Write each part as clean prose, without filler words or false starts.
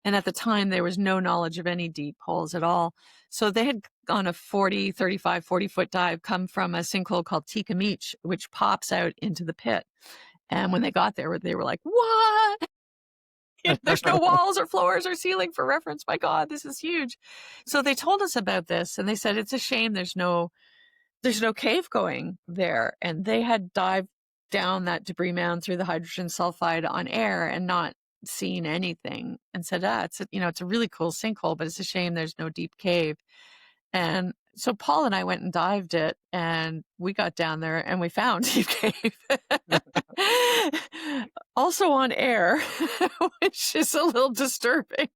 And at the time, there was no knowledge of any deep holes at all. So they had on a 40, 35, 40-foot dive, come from a sinkhole called Decompression, which pops out into the pit. And when they got there, they were like, what? There's no walls or floors or ceiling for reference. My God, this is huge. So they told us about this, and they said, it's a shame there's no cave going there. And they had dived down that debris mound through the hydrogen sulfide on air and not seen anything, and said, it's a really cool sinkhole, but it's a shame there's no deep cave. And so Paul and I went and dived it, and we got down there and we found Deep Cave. Also on air, which is a little disturbing.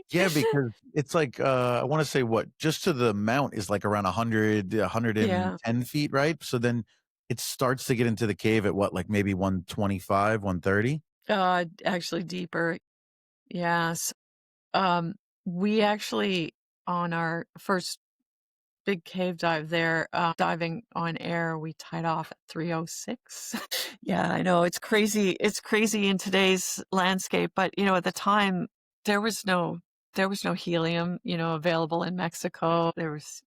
Yeah, because it's like, I want to say just to the mount is like around 100, 110 feet, right? So then it starts to get into the cave at like maybe 125, 130? Actually deeper. Yes. We actually, on our first big cave dive there, diving on air, we tied off at 306. Yeah, I know, it's crazy. It's crazy in today's landscape, but at the time there was no helium, available in Mexico. There was,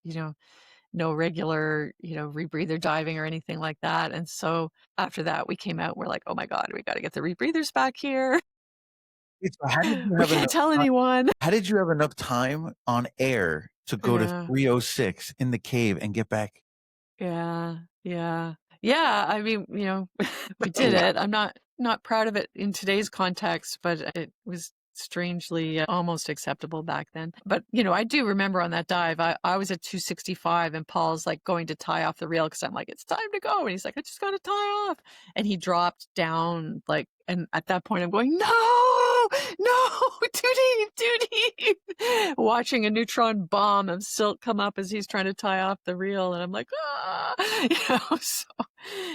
no regular, rebreather diving or anything like that. And so after that, we came out, we're like, oh my God, we got to get the rebreathers back here. So how did you We can't tell anyone. How did you have enough time on air to go to 306 in the cave and get back? Yeah. I mean, we did it. I'm not proud of it in today's context, but it was strangely almost acceptable back then. But, I do remember on that dive, I was at 265 and Paul's like going to tie off the reel because I'm like, it's time to go. And he's like, I just got to tie off. And he dropped down and at that point I'm going, no, too deep. Watching a neutron bomb of silt come up as he's trying to tie off the reel. And I'm like,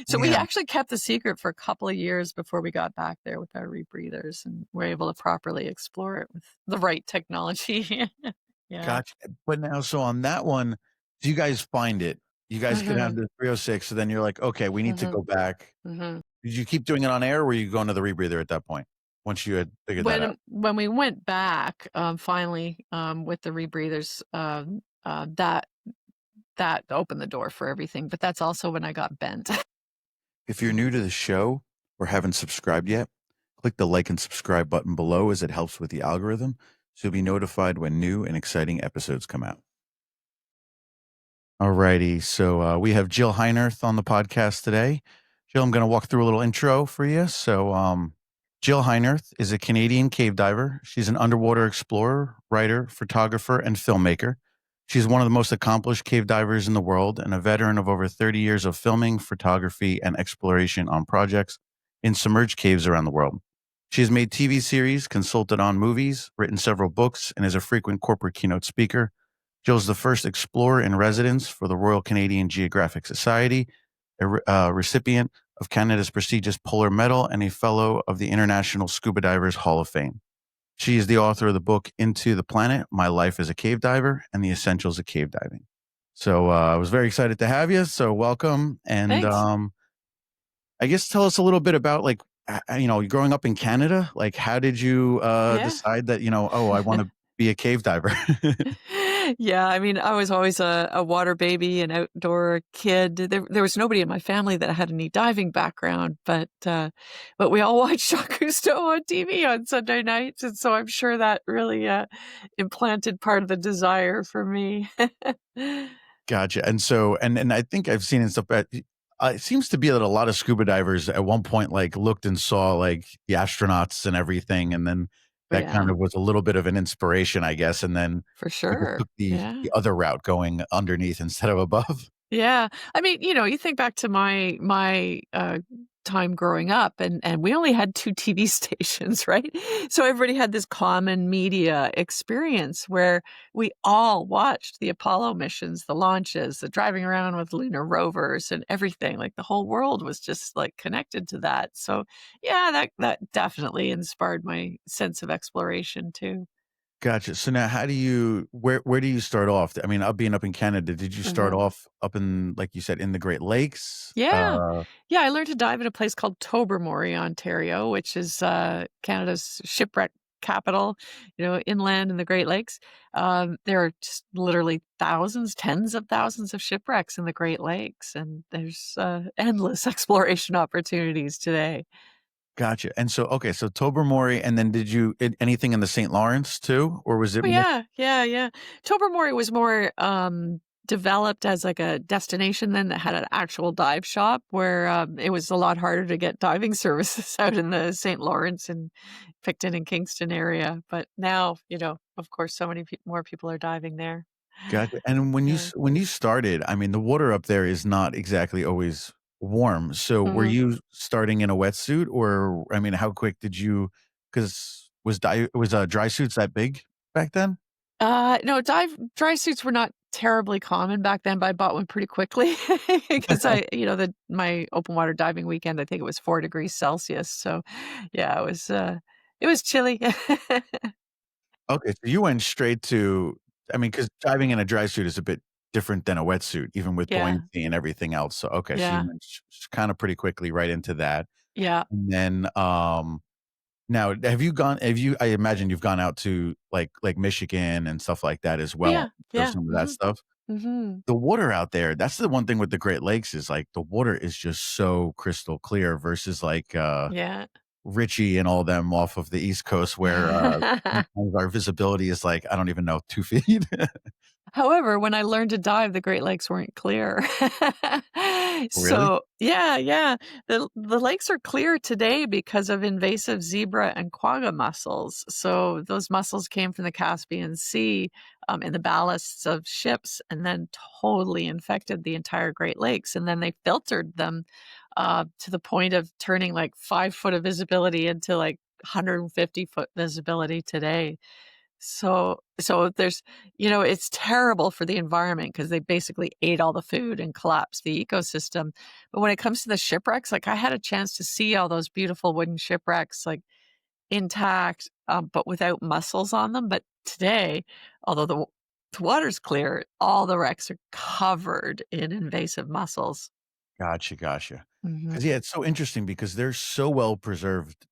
So we actually kept the secret for a couple of years before we got back there with our rebreathers and were able to properly explore it with the right technology. Yeah. Gotcha. But now, so on that one, do you guys find it? You guys get down to 306, so then you're like, okay, we need to go back. Did you keep doing it on air, or were you going to the rebreather at that point once you had figured that out? When we went back, finally, with the rebreathers, that opened the door for everything. But that's also when I got bent. If you're new to the show or haven't subscribed yet, click the like and subscribe button below, as it helps with the algorithm, so you'll be notified when new and exciting episodes come out. Alrighty, so we have Jill Heinerth on the podcast today. Jill, I'm going to walk through a little intro for you. So Jill Heinerth is a Canadian cave diver. She's an underwater explorer, writer, photographer, and filmmaker. She's one of the most accomplished cave divers in the world and a veteran of over 30 years of filming, photography, and exploration on projects in submerged caves around the world. She has made TV series, consulted on movies, written several books, and is a frequent corporate keynote speaker. Jill's the first explorer in residence for the Royal Canadian Geographic Society, a recipient of Canada's prestigious Polar Medal, and a fellow of the International Scuba Divers Hall of Fame. She is the author of the book Into the Planet, My Life as a Cave Diver, and the Essentials of Cave Diving. So I was very excited to have you. So welcome. And I guess tell us a little bit about, like, growing up in Canada. Like, how did you decide that, I want to be a cave diver? Yeah, I mean, I was always a water baby, an outdoor kid. There was nobody in my family that had any diving background, but we all watched Jacques Cousteau on TV on Sunday nights, and so I'm sure that really implanted part of the desire for me. Gotcha. And so, and I think I've seen in stuff, but it seems to be that a lot of scuba divers at one point like looked and saw like the astronauts and everything, and then that kind of was a little bit of an inspiration, I guess. And then for sure took the other route, going underneath instead of above. Yeah. I mean, you think back to my time growing up, and we only had 2 TV stations, right? So everybody had this common media experience where we all watched the Apollo missions, the launches, the driving around with lunar rovers and everything. Like the whole world was just like connected to that. So yeah, that definitely inspired my sense of exploration too. Gotcha. So now where do you start off? I mean, being up in Canada, did you start off up in, like you said, in the Great Lakes? Yeah. I learned to dive at a place called Tobermory, Ontario, which is Canada's shipwreck capital, inland in the Great Lakes, there are just literally thousands, tens of thousands of shipwrecks in the Great Lakes, and there's endless exploration opportunities today. Gotcha. And so, okay, so Tobermory, and then did you anything in the St. Lawrence too, or was it Oh, more? yeah, yeah, yeah. Tobermory was more, developed as, like, a destination then that had an actual dive shop where, it was a lot harder to get diving services out in the St. Lawrence and Picton and Kingston area, but now, of course, so many more people are diving there. Gotcha. And when Yeah. when you started, I mean, the water up there is not exactly always warm. So were Mhm. you starting in a wetsuit, or I mean, how quick did you? Because was dry suits that big back then? No, dry suits were not terribly common back then, but I bought one pretty quickly because my open water diving weekend, I think it was 4 degrees Celsius. So yeah, it was chilly. Okay, so you went straight to, I mean, because diving in a dry suit is a bit different than a wetsuit, even with Yeah, buoyancy and everything else. So, okay, so you yeah, went kind of pretty quickly right into that. yeah, And then, now I imagine you've gone out to like Michigan and stuff like that as well, yeah, so yeah. some of that Mhm, stuff. mhm. The water out there, that's the one thing with the Great Lakes is, like, the water is just so crystal clear versus, like, Yeah. Richie and all them off of the East Coast where, sometimes our visibility is, like, I don't even know, 2 feet. However, when I learned to dive, the Great Lakes weren't clear. Really? So, yeah, yeah. The lakes are clear today because of invasive zebra and quagga mussels. So those mussels came from the Caspian Sea, in the ballasts of ships and then totally infected the entire Great Lakes, and then they filtered them, to the point of turning, like, 5 foot of visibility into, like, 150-foot visibility today. So there's it's terrible for the environment because they basically ate all the food and collapsed the ecosystem. But when it comes to the shipwrecks, like, I had a chance to see all those beautiful wooden shipwrecks, like, intact, but without mussels on them. But today, although the water's clear, all the wrecks are covered in invasive mussels. Gotcha, gotcha. Mhm. 'Cause, yeah, it's so interesting because they're so well preserved,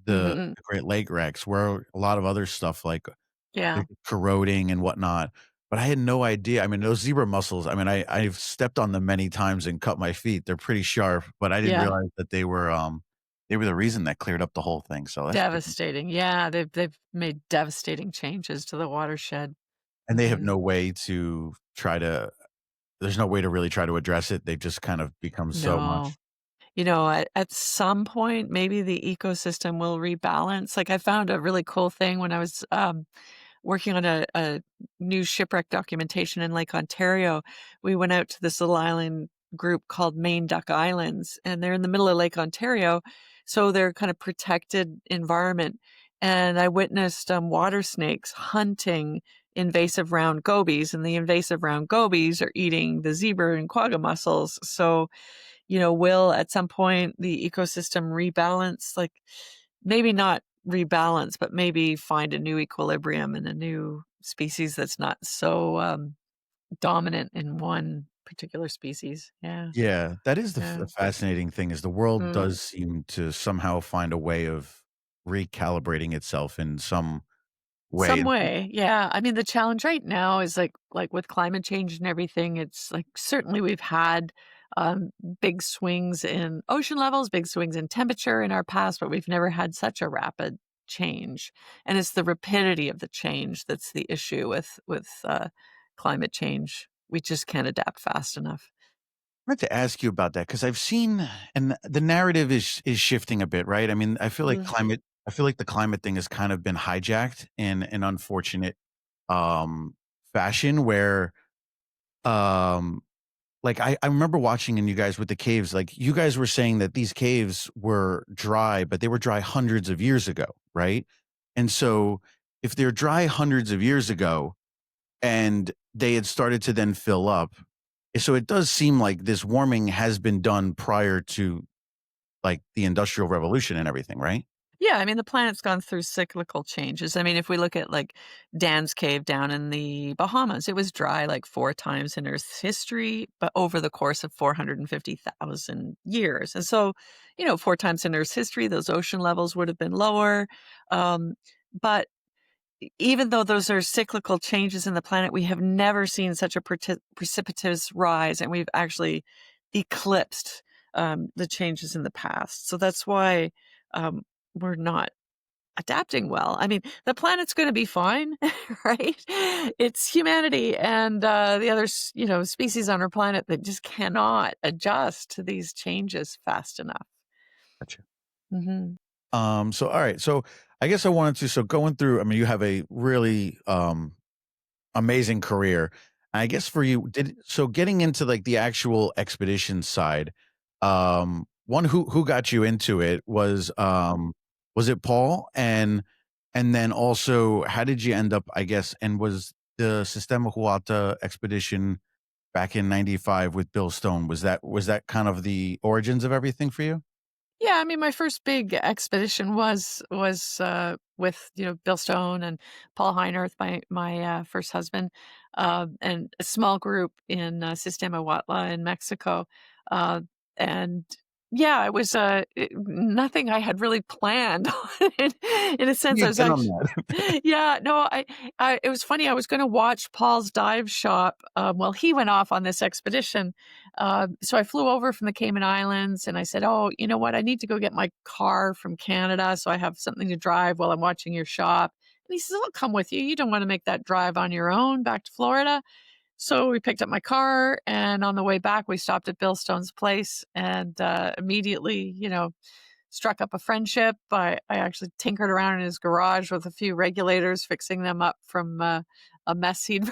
Mhm. the Great Lake wrecks, where a lot of other stuff, Yeah. like corroding and whatnot, but I had no idea. I mean, those zebra mussels, I mean, I've stepped on them many times and cut my feet. They're pretty sharp, but I didn't Yeah. realize that they were the reason that cleared up the whole thing, so that's pretty, Devastating. Yeah, they've made devastating changes to the watershed. and they have Mhm. no way to try to there's no way to really try to address it. They've just kind of become so No. much. At some point, maybe the ecosystem will rebalance. Like, I found a really cool thing when I was, working on a new shipwreck documentation in Lake Ontario. We went out to this little island group called Main Duck Islands, and they're in the middle of Lake Ontario, so they're kind of protected environment. And I witnessed, water snakes hunting invasive round gobies, and the invasive round gobies are eating the zebra and quagga mussels. So, will at some point the ecosystem rebalance? Like, maybe not rebalance, but maybe find a new equilibrium and a new species that's not so, dominant in one particular species. Yeah, Yeah, that is yeah. the fascinating thing is the world Mm. does seem to somehow find a way of recalibrating itself in some way. Some way, yeah. I mean, the challenge right now is like with climate change and everything, it's like certainly we've had um, big swings in ocean levels, big swings in temperature in our past, but we've never had such a rapid change. And it's the rapidity of the change that's the issue with climate change. We just can't adapt fast enough. I meant to ask you about that because I've seen, and the narrative is shifting a bit, right? I mean, Mm. I feel like the climate thing has kind of been hijacked in an unfortunate, fashion where, um, like, I remember watching and you guys with the caves, like, you guys were saying that these caves were dry, but they were dry hundreds of years ago, right? And so if they're dry hundreds of years ago and they had started to then fill up, so it does seem like this warming has been done prior to, like, the Industrial Revolution and everything, right? Yeah, I mean, the planet's gone through cyclical changes. I mean, if we look at like Dan's Cave down in the Bahamas, it was dry like 4 times in Earth's history, but over the course of 450,000 years. And so, 4 times in Earth's history, those ocean levels would have been lower. Um, But even though those are cyclical changes in the planet, we have never seen such a precipitous rise, and we've actually eclipsed the changes in the past. So that's why we're not adapting well. I mean, the planet's going to be fine, right? It's humanity and the other, species on our planet that just cannot adjust to these changes fast enough. Gotcha. Hmm. So all right. So I guess I wanted to, so going through, I mean, you have a really amazing career. I guess for you, so getting into like the actual expedition side, one who got you into it was it Paul? And then also how did you end up, I guess, and was the Sistema Huatala expedition back in 95 with Bill Stone, was that kind of the origins of everything for you? Yeah, I mean, my first big expedition was with Bill Stone and Paul Heinerth, my first husband, and a small group in Sistema Huatala in Mexico, uh, and yeah, it was nothing I had really planned. in, in a sense, I You've was been on actually that. yeah, no, I it was funny. I was going to watch Paul's dive shop while he went off on this expedition. So I flew over from the Cayman Islands and I said, "Oh, you know what? I need to go get my car from Canada so I have something to drive while I'm watching your shop." And he says, "I'll come with you. You don't want to make that drive on your own back to Florida." So we picked up my car, and on the way back, we stopped at Bill Stone's place and immediately, struck up a friendship. I actually tinkered around in his garage with a few regulators, fixing them up from a mess he'd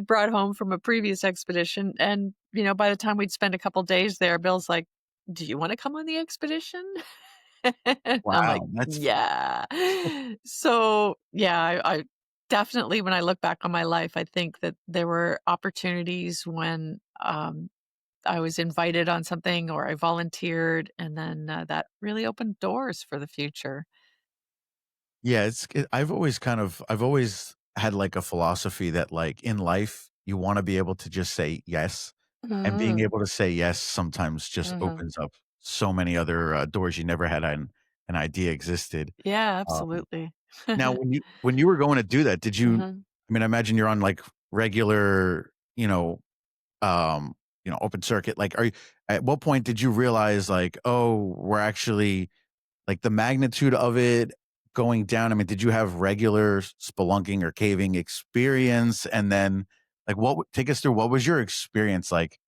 brought home from a previous expedition. And by the time we'd spent a couple days there, Bill's like, "Do you want to come on the expedition?" I'm like, Wow, that's "Yeah." So yeah, I definitely, when I look back on my life, I think that there were opportunities when I was invited on something or I volunteered, and then that really opened doors for the future. yeah, I've always had like a philosophy that like in life you want to be able to just say yes, and being Mm, able to say yes sometimes just mhm. opens up so many other doors you never had an idea existed. Yeah, Um, absolutely. Now when you were going to do that, did you, Mhm. I mean, I imagine you're on like regular, um, open circuit. Like, at what point did you realize like, oh, we're actually like the magnitude of it going down? I mean, did you have regular spelunking or caving experience? And then, like, take us through what was your experience like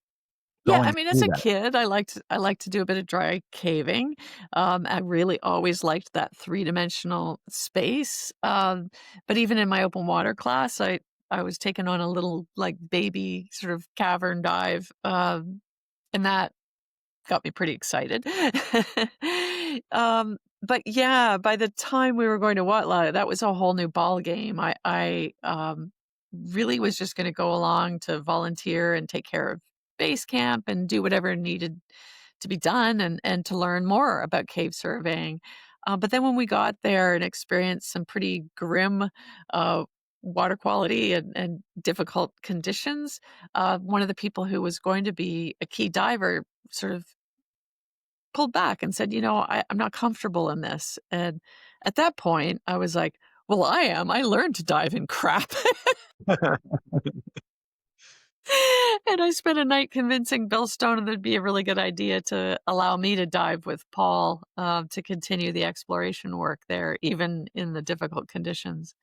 Yeah, I going mean, as through a that? kid, I liked to do a bit of dry caving. I really always liked that three-dimensional space. But even in my open water class, I was taking on a little like baby sort of cavern dive, and that got me pretty excited. But yeah, by the time we were going to Watla, that was a whole new ball game. I really was just going to go along to volunteer and take care of base camp and do whatever needed to be done and to learn more about cave surveying. But then when we got there and experienced some pretty grim uh, water quality and difficult conditions, one of the people who was going to be a key diver sort of pulled back and said, I'm not comfortable in this. And at that point, I was like, well, I am. I learned to dive in crap. And I spent a night convincing Bill Stone that it'd be a really good idea to allow me to dive with Paul to continue the exploration work there, even in the difficult conditions.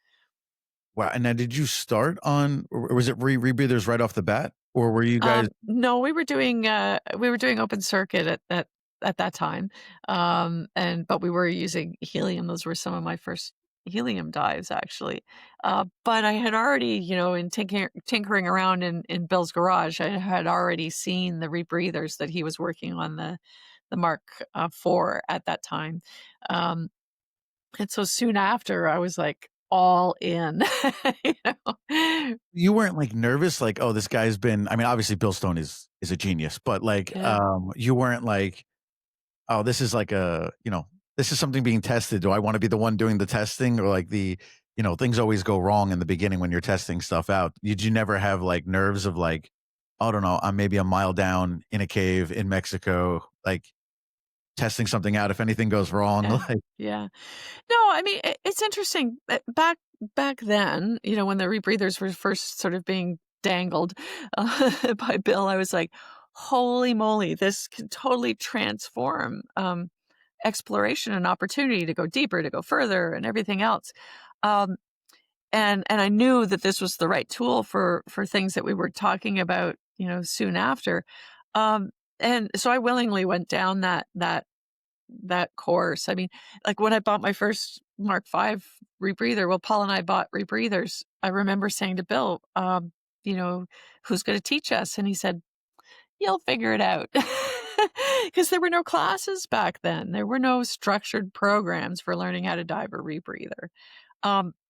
Wow. And now, did you start on, or was it rebreathers right off the bat, or were you guys? No, we were doing open circuit at that time, but we were using helium. Those were some of my first helium dives, actually. But I had already, in tinkering around in Bill's garage, I had already seen the rebreathers that he was working on the Mark IV at that time, um, and so soon after, I was like all in. you know? You weren't, like, nervous, like, "Oh, this guy's been," I mean, obviously, Bill Stone is a genius, but, like, Yeah. you weren't like, "Oh, this is like this is something being tested. Do I wanna be the one doing the testing?" Or, like, things always go wrong in the beginning when you're testing stuff out. Did you never have, like, nerves of, like, "I don't know, I'm maybe a mile down in a cave in Mexico," like testing something out if anything goes wrong. Yeah. Like, Yeah. No, I mean, it's interesting. Back then, when the rebreathers were first sort of being dangled by Bill, I was like, "Holy moly, this can totally transform exploration and opportunity to go deeper, to go further, and everything else." Um, and I knew that this was the right tool for things that we were talking about, soon after. Um, and so I willingly went down that course. I mean, like when I bought my first Mark V rebreather, well, Paul and I bought rebreathers. I remember saying to Bill, "Who's going to teach us?" And he said, "You'll figure it out." Because there were no classes back then. There were no structured programs for learning how to dive a rebreather.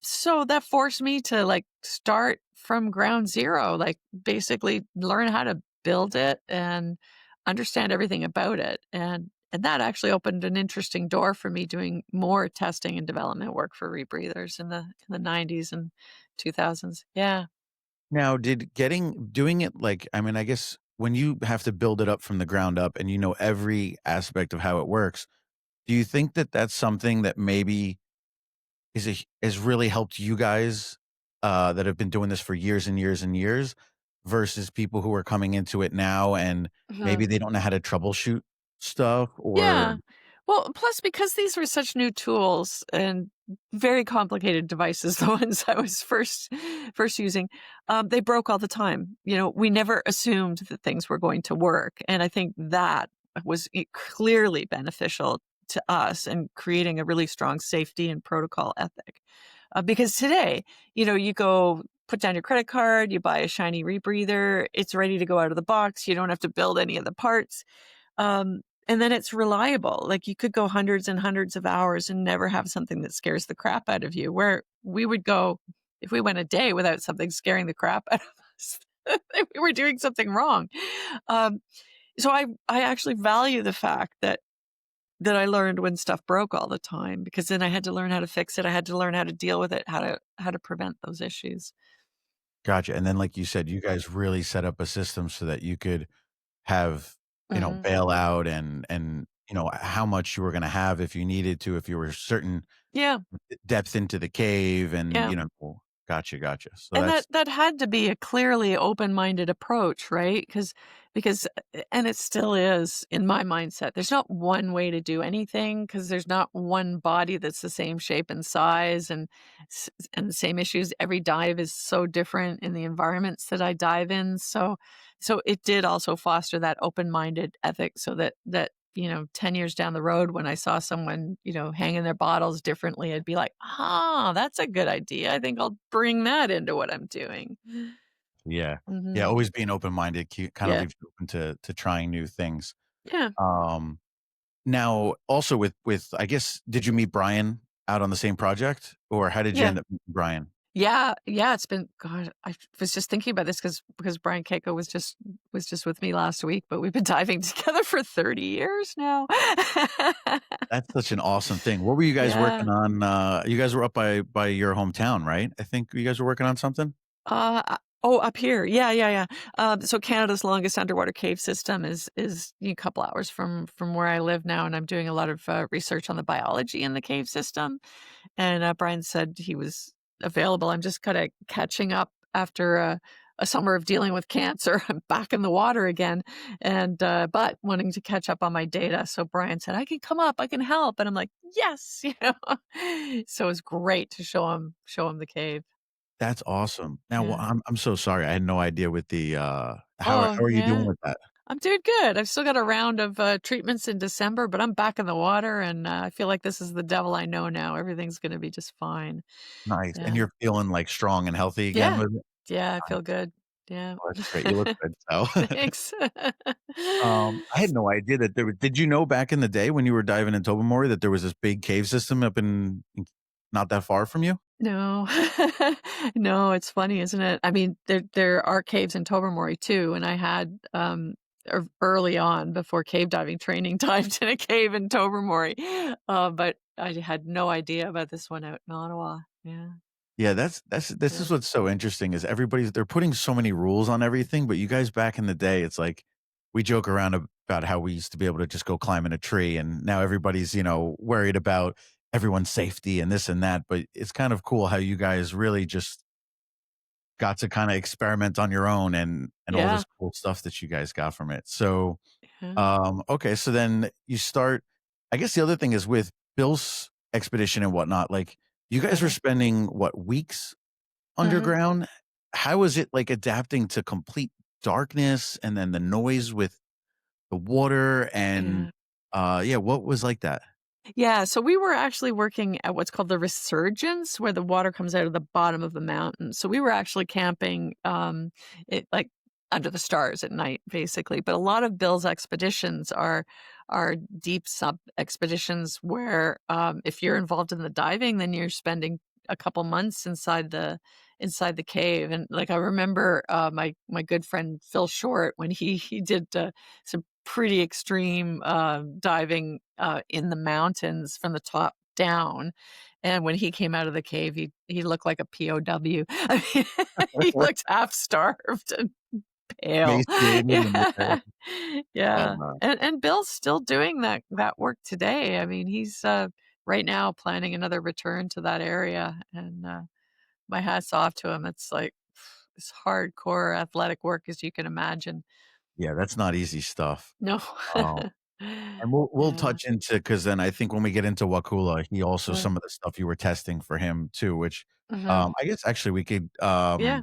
So that forced me to like start from ground zero, like basically learn how to build it and understand everything about it. And that actually opened an interesting door for me doing more testing and development work for rebreathers in the 90s and 2000s. Yeah. now, did getting doing it like, I mean, I guess when you have to build it up from the ground up and you know every aspect of how it works, do you think that that's something that maybe has really helped you guys, that have been doing this for years and years and years versus people who are coming into it now and maybe they don't know how to troubleshoot stuff or Yeah. Well, plus because these were such new tools and very complicated devices, the ones I was first using, they broke all the time. We never assumed that things were going to work, and I think that was clearly beneficial to us and creating a really strong safety and protocol ethic. Because today, you go put down your credit card, you buy a shiny rebreather, it's ready to go out of the box. You don't have to build any of the parts. And then it's reliable. Like you could go hundreds and hundreds of hours and never have something that scares the crap out of you. Where we would go if we went a day without something scaring the crap out of us, we were doing something wrong. Um, so I actually value the fact that I learned when stuff broke all the time, because then I had to learn how to fix it. I had to learn how to deal with it, how to prevent those issues. gotcha, and then like you said, you guys really set up a system so that you could have, Mhm. bailout and, how much you were gonna have if you needed to, if you were certain Yeah. depth into the cave and, Yeah. gotcha, gotcha. So And that that's that had to be a clearly open-minded approach, right? Because and it still is in my mindset. There's not one way to do anything, because there's not one body that's the same shape and size and the same issues. Every dive is so different in the environments that I dive in. So it did also foster that open-minded ethic, so that 10 years down the road, when I saw someone, hanging their bottles differently, I'd be like, "Ah, that's a good idea. I think I'll bring that into what I'm doing." yeah. Yeah, Mhm. always being open-minded kinda Yeah. leaves you open to trying new things. Yeah. Um, now also with I guess, did you meet Brian out on the same project, or how did you Yeah. end up meeting Brian? Yeah. Yeah, it's been God, I was just thinking about this because Brian Keiko was just with me last week, but we've been diving together for 30 years now. That's such an awesome thing. What were you guys Yeah. working on? You guys were up by your hometown, right? I think you guys were working on something? Up here. Yeah, yeah, yeah. So Canada's longest underwater cave system is a couple hours from where I live now, and I'm doing a lot of research on the biology in the cave system. And Brian said he was available. I'm just kind of catching up after a summer of dealing with cancer. I'm back in the water again, and but wanting to catch up on my data. So Brian said, "I can come up. I can help." And I'm like, "Yes," So it's great to show him the cave. That's awesome. Now, Yeah. I'm so sorry. I had no idea with the, Oh how are you doing yeah. with that? I'm doing good. I've still got a round of treatments in December, but I'm back in the water, and I feel like this is the devil I know now. Everything's going to be just fine. Nice, and Yeah. you're feeling, like, strong and healthy again Yeah. with it? Yeah, I feel Nice. good. Yeah. Oh, that's great. You look good, so Thanks. I had no idea that there was did you know back in the day when you were diving in Tobermory that there was this big cave system up in not that far from you? No. No, it's funny, isn't it? I mean, there are caves in Tobermory too, and I had, early on, before cave diving training, dived in a cave in Tobermory, but I had no idea about this one out in Ottawa. Yeah. Yeah, that's this Yeah. is what's so interesting is everybody's they're putting so many rules on everything, but you guys back in the day, it's like we joke around about how we used to be able to just go climb in a tree, and now everybody's, worried about everyone's safety and this and that. But it's kind of cool how you guys really just got to kind of experiment on your own and all Yeah. this cool stuff that you guys got from it. So, Yeah. okay, so then you start. I guess the other thing is with Bill's expedition and whatnot. Like you guys were Uh-huh. spending what weeks Mhm. underground? How was it like adapting to complete darkness and then the noise with the water and Yeah. yeah, what was like that? Yeah, so we were actually working at what's called the resurgence, where the water comes out of the bottom of the mountain. So we were actually camping, it like under the stars at night, basically. But a lot of Bill's expeditions are deep sub expeditions where, if you're involved in the diving, then you're spending a couple months inside the cave. And like I remember, my good friend Phil Short when he did some pretty extreme diving in the mountains from the top down. And when he came out of the cave, he looked like a POW. I mean, he looked half starved and pale. Emaciated and Yeah, oh, yeah. wow. And Bill's still doing that work today. I mean, he's right now planning another return to that area, and my hat's off to him. It's like as hardcore athletic work as you can imagine. Yeah, that's not easy stuff. No. Um, and we'll Yeah. touch into because then I think when we get into Wakulla, he also Uh, some of the stuff you were testing for him too, which mhm. I guess actually we could Yeah.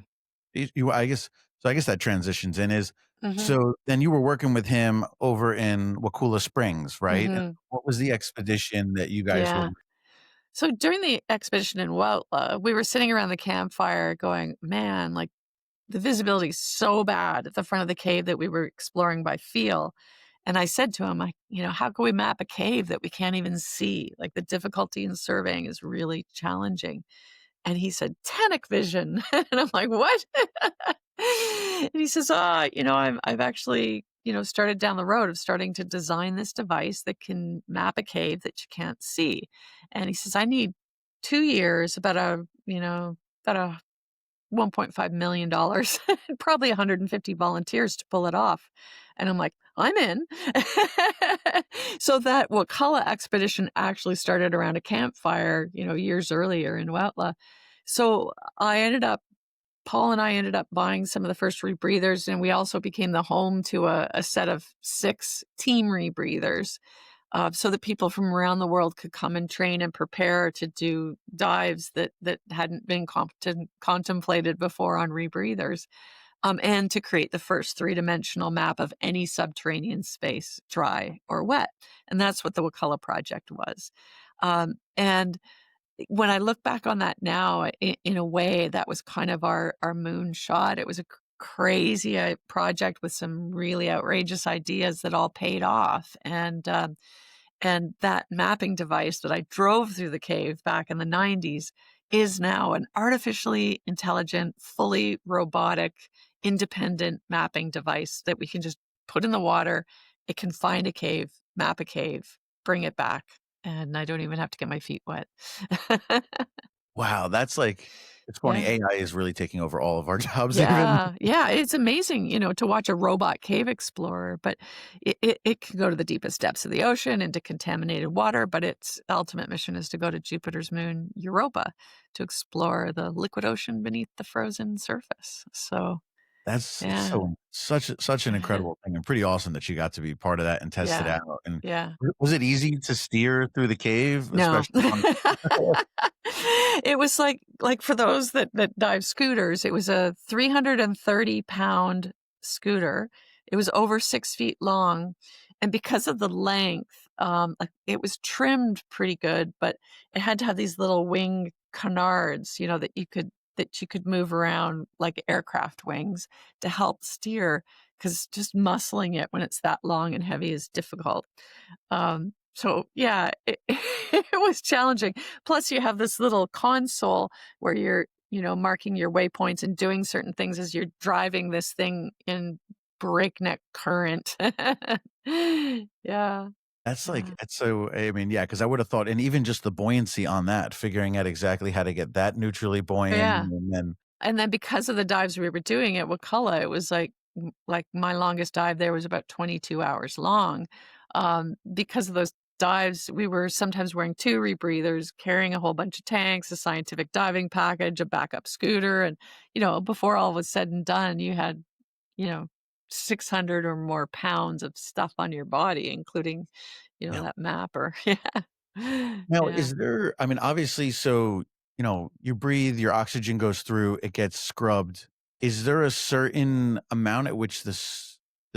I guess so I guess that transitions in is Mhm. so then you were working with him over in Wakulla Springs, right? And Mhm. what was the expedition that you guys were Yeah. So during the expedition in Huautla, we were sitting around the campfire going, "Man, like, the visibility is so bad at the front of the cave that we were exploring by feel." And I said to him, "How can we map a cave that we can't even see? Like, the difficulty in surveying is really challenging." And he said, "Tenic vision." And I'm like, "What?" And he says, I've actually, started down the road of starting to design this device that can map a cave that you can't see." And he says, "I need 2 years, about a $1.5 million, probably 150 volunteers to pull it off." And I'm like, "I'm in." So that Wakulla expedition actually started around a campfire, years earlier in Huautla. So Paul and I ended up buying some of the first rebreathers, and we also became the home to a set of 6 team rebreathers, so that people from around the world could come and train and prepare to do dives that hadn't been contemplated before on rebreathers, and to create the first three-dimensional map of any subterranean space, dry or wet. And that's what the Wakulla project was. And when I look back on that now, in a way, that was kind of our moonshot. It was a crazy project with some really outrageous ideas that all paid off. And that mapping device that I drove through the cave back in the 90s is now an artificially intelligent, fully robotic, independent mapping device that we can just put in the water. It can find a cave, map a cave, bring it back, and I don't even have to get my feet wet. Wow, that's like it's funny, Yeah. AI is really taking over all of our jobs even. Yeah, yeah, it's amazing, to watch a robot cave explorer, but it can go to the deepest depths of the ocean into contaminated water, but its ultimate mission is to go to Jupiter's moon, Europa, to explore the liquid ocean beneath the frozen surface. So, That's yeah. so such an incredible thing and pretty awesome that you got to be part of that and test it Yeah, out, and yeah. was it easy to steer through the cave, No. especially on It was like for those that dive scooters, it was a 330-pound scooter. It was over 6 feet long, and because of the length, like, it was trimmed pretty good, but it had to have these little wing canards, that you could move around like aircraft wings to help steer, because just muscling it when it's that long and heavy is difficult. So yeah, it was challenging. Plus, you have this little console where you're, marking your waypoints and doing certain things as you're driving this thing in breakneck current. Yeah, that's like yeah, it's so I mean, yeah, because I would have thought and even just the buoyancy on that, figuring out exactly how to get that neutrally buoyant yeah. and then And then because of the dives we were doing at Wakulla, it was like like my longest dive there was about 22 hours long. Because of those dives, we were sometimes wearing 2 rebreathers, carrying a whole bunch of tanks, a scientific diving package, a backup scooter, and, before all was said and done, you had, you know, 600 or more pounds of stuff on your body, including, Yeah. that map or yeah. Now, Yeah. is there, I mean, obviously, so, you breathe, your oxygen goes through, it gets scrubbed. Is there a certain amount at which the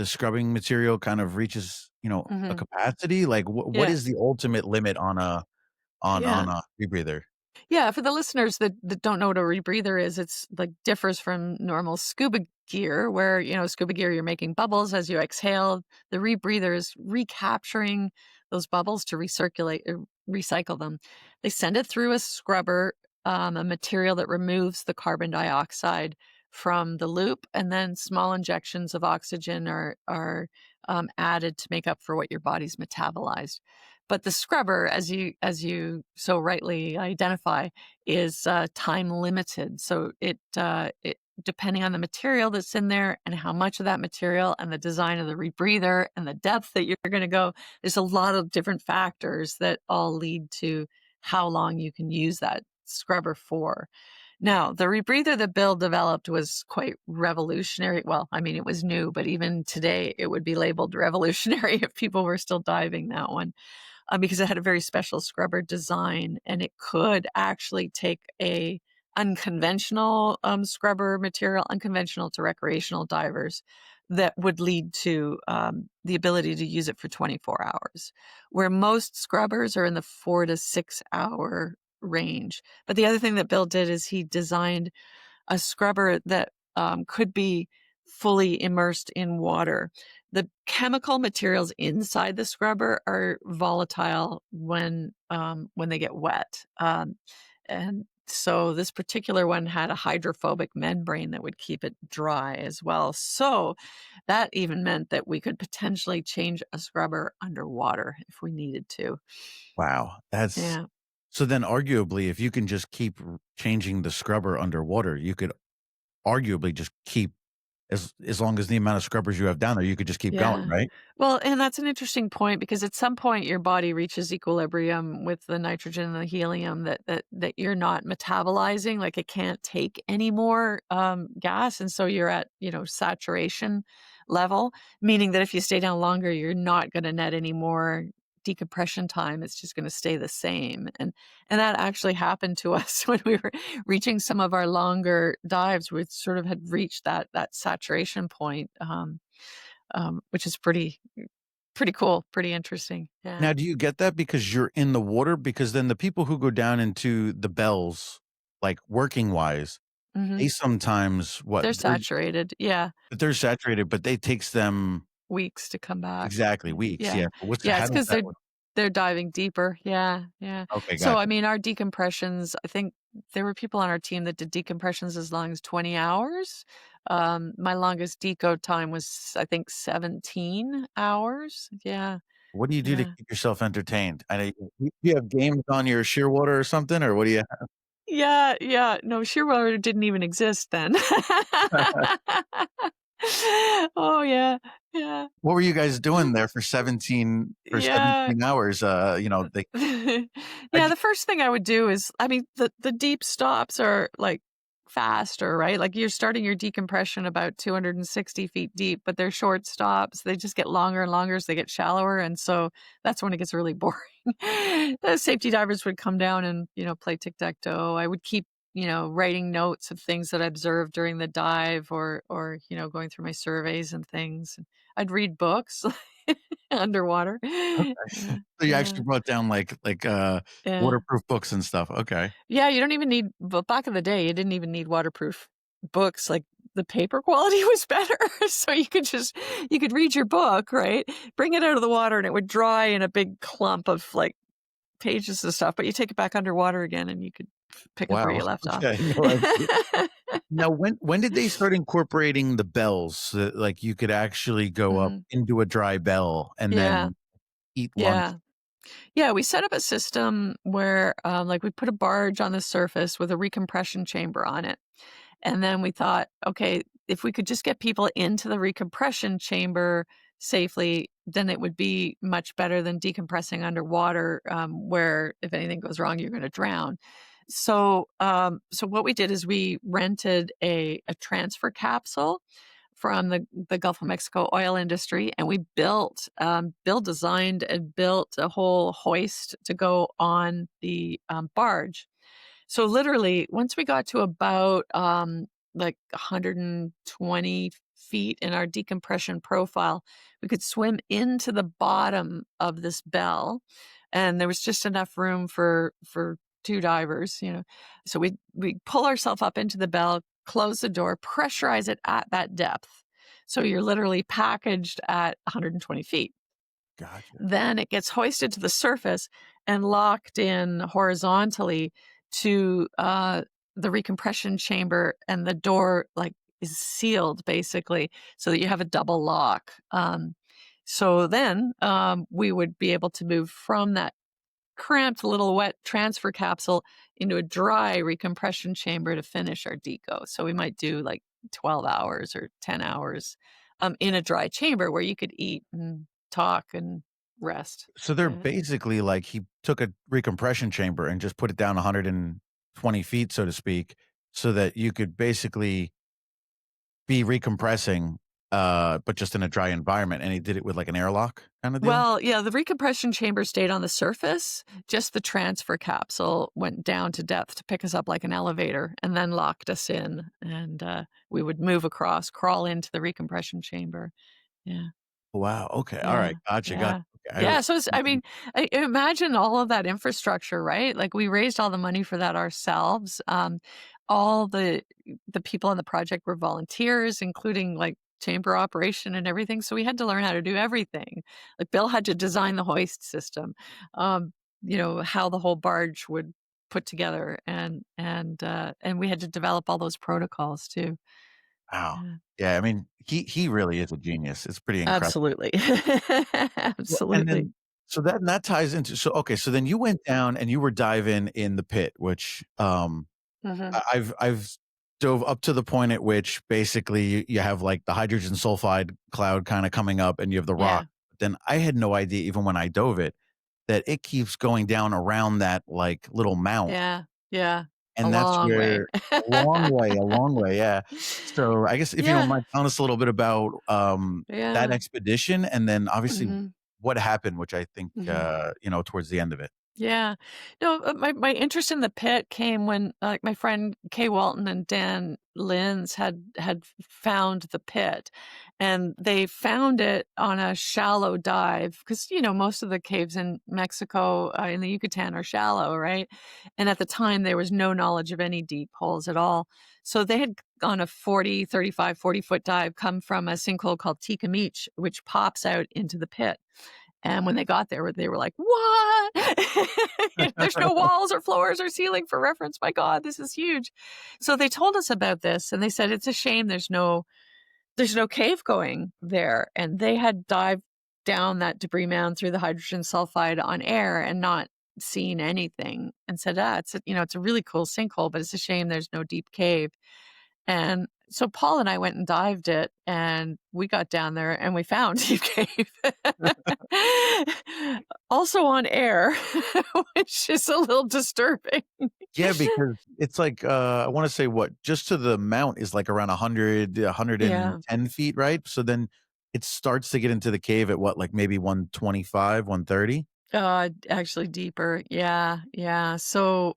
scrubbing material kind of reaches, a Mhm. capacity? Like what Yeah. is the ultimate limit on Yeah. a rebreather? Yeah, for the listeners that don't know what a rebreather is, it's like differs from normal scuba gear, where, scuba gear, you're making bubbles as you exhale. The rebreather is recapturing those bubbles to recycle them. They send it through a scrubber, a material that removes the carbon dioxide from the loop, and then small injections of oxygen are added to make up for what your body's metabolized. But the scrubber, as you so rightly identify, is time limited. So it depending on the material that's in there and how much of that material and the design of the rebreather and the depth that you're going to go, there's a lot of different factors that all lead to how long you can use that scrubber for. Now, the rebreather that Bill developed was quite revolutionary. Well, I mean, it was new, but even today it would be labeled revolutionary if people were still diving that one, because it had a very special scrubber design, and it could actually take a unconventional scrubber material, unconventional to recreational divers, that would lead to the ability to use it for 24 hours, where most scrubbers are in the 4 to 6 hour range. But the other thing that Bill did is he designed a scrubber that could be fully immersed in water. The chemical materials inside the scrubber are volatile when they get wet, and so this particular one had a hydrophobic membrane that would keep it dry as well. So that even meant that we could potentially change a scrubber underwater if we needed to. Wow. That's Yeah. so then arguably, if you can just keep changing the scrubber underwater, you could arguably just keep as long as the amount of scrubbers you have down there, you could just keep going, Yeah. right? Well, and that's an interesting point because at some point your body reaches equilibrium with the nitrogen and the helium that you're not metabolizing, like it can't take any more gas, and so you're at saturation level, meaning that if you stay down longer, you're not going to net any more decompression time. It's just going to stay the same, and that actually happened to us when we were reaching some of our longer dives. We sort of had reached that saturation point. Which is pretty cool, pretty interesting. Yeah. Now, do you get that because you're in the water? Because then the people who go down into the bells, like working wise, Mhm. they sometimes They're saturated. Yeah. they're saturated, but it takes them Weeks to come back. exactly weeks. Yeah. Yeah. So what's Yeah, how it's does 'cause that they're work? they're diving deeper. Yeah, yeah. Okay, So, I gotcha. mean, our decompressions, I think there were people on our team that did decompressions as long as 20 hours. My longest deco time was, I think, 17 hours. Yeah, What do you do to yeah. keep yourself entertained? I know you have games on your Shearwater or something, or what do you Yeah, yeah. No, Shearwater didn't even exist then. Oh, yeah, yeah, what were you guys doing there for yeah. 17 hours? They I Yeah, the first thing I would do is, I mean, the deep stops are, like, faster, right? Like, you're starting your decompression about 260 feet deep, but they're short stops. They just get longer and longer as they get shallower, and so that's when it gets really boring. The safety divers would come down and, play tic-tac-toe. I would keep, writing notes of things that I observed during the dive or, going through my surveys and things. I'd read books underwater. Yeah, So you yeah. actually brought down Yeah. waterproof books and stuff. Okay. Yeah, you don't even need but back in the day, you didn't even need waterproof books, like, the paper quality was better, so you could read your book, right? Bring it out of the water, and it would dry in a big clump of, like, pages and stuff, but you take it back underwater again, and you could pick up where Wow. you left off. Okay. No, now when did they start incorporating the bells so that, like, you could actually go up Mhm. into a dry bell and Yeah, then eat lunch? yeah. Yeah, we set up a system where, like, we put a barge on the surface with a recompression chamber on it. And then we thought, okay, if we could just get people into the recompression chamber safely, then it would be much better than decompressing underwater, where if anything goes wrong, you're going to drown. So what we did is we rented a transfer capsule from the Gulf of Mexico oil industry, and we Bill designed and built a whole hoist to go on the barge. So literally, once we got to about like 120 feet in our decompression profile, we could swim into the bottom of this bell, and there was just enough room for two divers, you know. So we pull ourselves up into the bell, close the door, pressurize it at that depth. So you're literally packaged at 120 feet. Gotcha. Then it gets hoisted to the surface and locked in horizontally to the recompression chamber, and the door like is sealed basically so that you have a double lock. So then we would be able to move from that cramped little wet transfer capsule into a dry recompression chamber to finish our deco. So we might do like 12 hours or 10 hours in a dry chamber where you could eat and talk and rest. So they're Yeah. basically like he took a recompression chamber and just put it down 120 feet, so to speak, so that you could basically be recompressing, but just in a dry environment, and he did it with, like, an airlock kinda deal? Well, yeah, the recompression chamber stayed on the surface. Just the transfer capsule went down to depth to pick us up like an elevator and then locked us in. And we would move across, crawl into the recompression chamber. Yeah. Wow, okay, Yeah, alright, gotcha, gotcha, yeah. okay, Yeah, so it's I mean, imagine all of that infrastructure, right? Like, we raised all the money for that ourselves. All the people on the project were volunteers, including, like, chamber operation and everything, so we had to learn how to do everything. Like, Bill had to design the hoist system, how the whole barge would put together, and we had to develop all those protocols too. wow. Yeah. Yeah, I mean, he really is a genius, it's pretty incredible. Absolutely. Well, and Absolutely. then so that ties into so okay, so then you went down and you were diving in the pit, which, Mhm. I've dove up to the point at which basically you have, like, the hydrogen sulfide cloud kinda coming up and you have the rock. Yeah. Then I had no idea even when I dove it, that it keeps going down around that, like, little mount, Yeah, yeah, a and that's long way. where a long way, yeah. So, I guess if you don't Yeah, mind telling us a little bit about, that yeah, expedition and then obviously mhm, what happened, which I think, mhm. towards the end of it. Yeah. No, my interest in the pit came when, like, my friend Kay Walton and Dan Linz had found the pit, and they found it on a shallow dive because most of the caves in Mexico, in the Yucatan are shallow, right? And at the time, there was no knowledge of any deep holes at all. So they had on a 40, 35, 40-foot dive come from a sinkhole called Decompression, which pops out into the pit. And when they got there, they were like, "What? There's no walls or floors or ceiling for reference. My God, this is huge." So they told us about this, and they said it's a shame there's no cave going there. And they had dived down that debris mound through the hydrogen sulfide on air and not seen anything, and said, it's a really cool sinkhole, but it's a shame there's no deep cave." And so Paul and I went and dived it, and we got down there and we found Deep Cave. Also on air, which is a little disturbing. Yeah, because it's like, I wanna say what, just to the mount is like around 100, Yeah. 110 feet, right? So then it starts to get into the cave at what, like maybe 125, 130? Actually deeper. Yeah, yeah. So,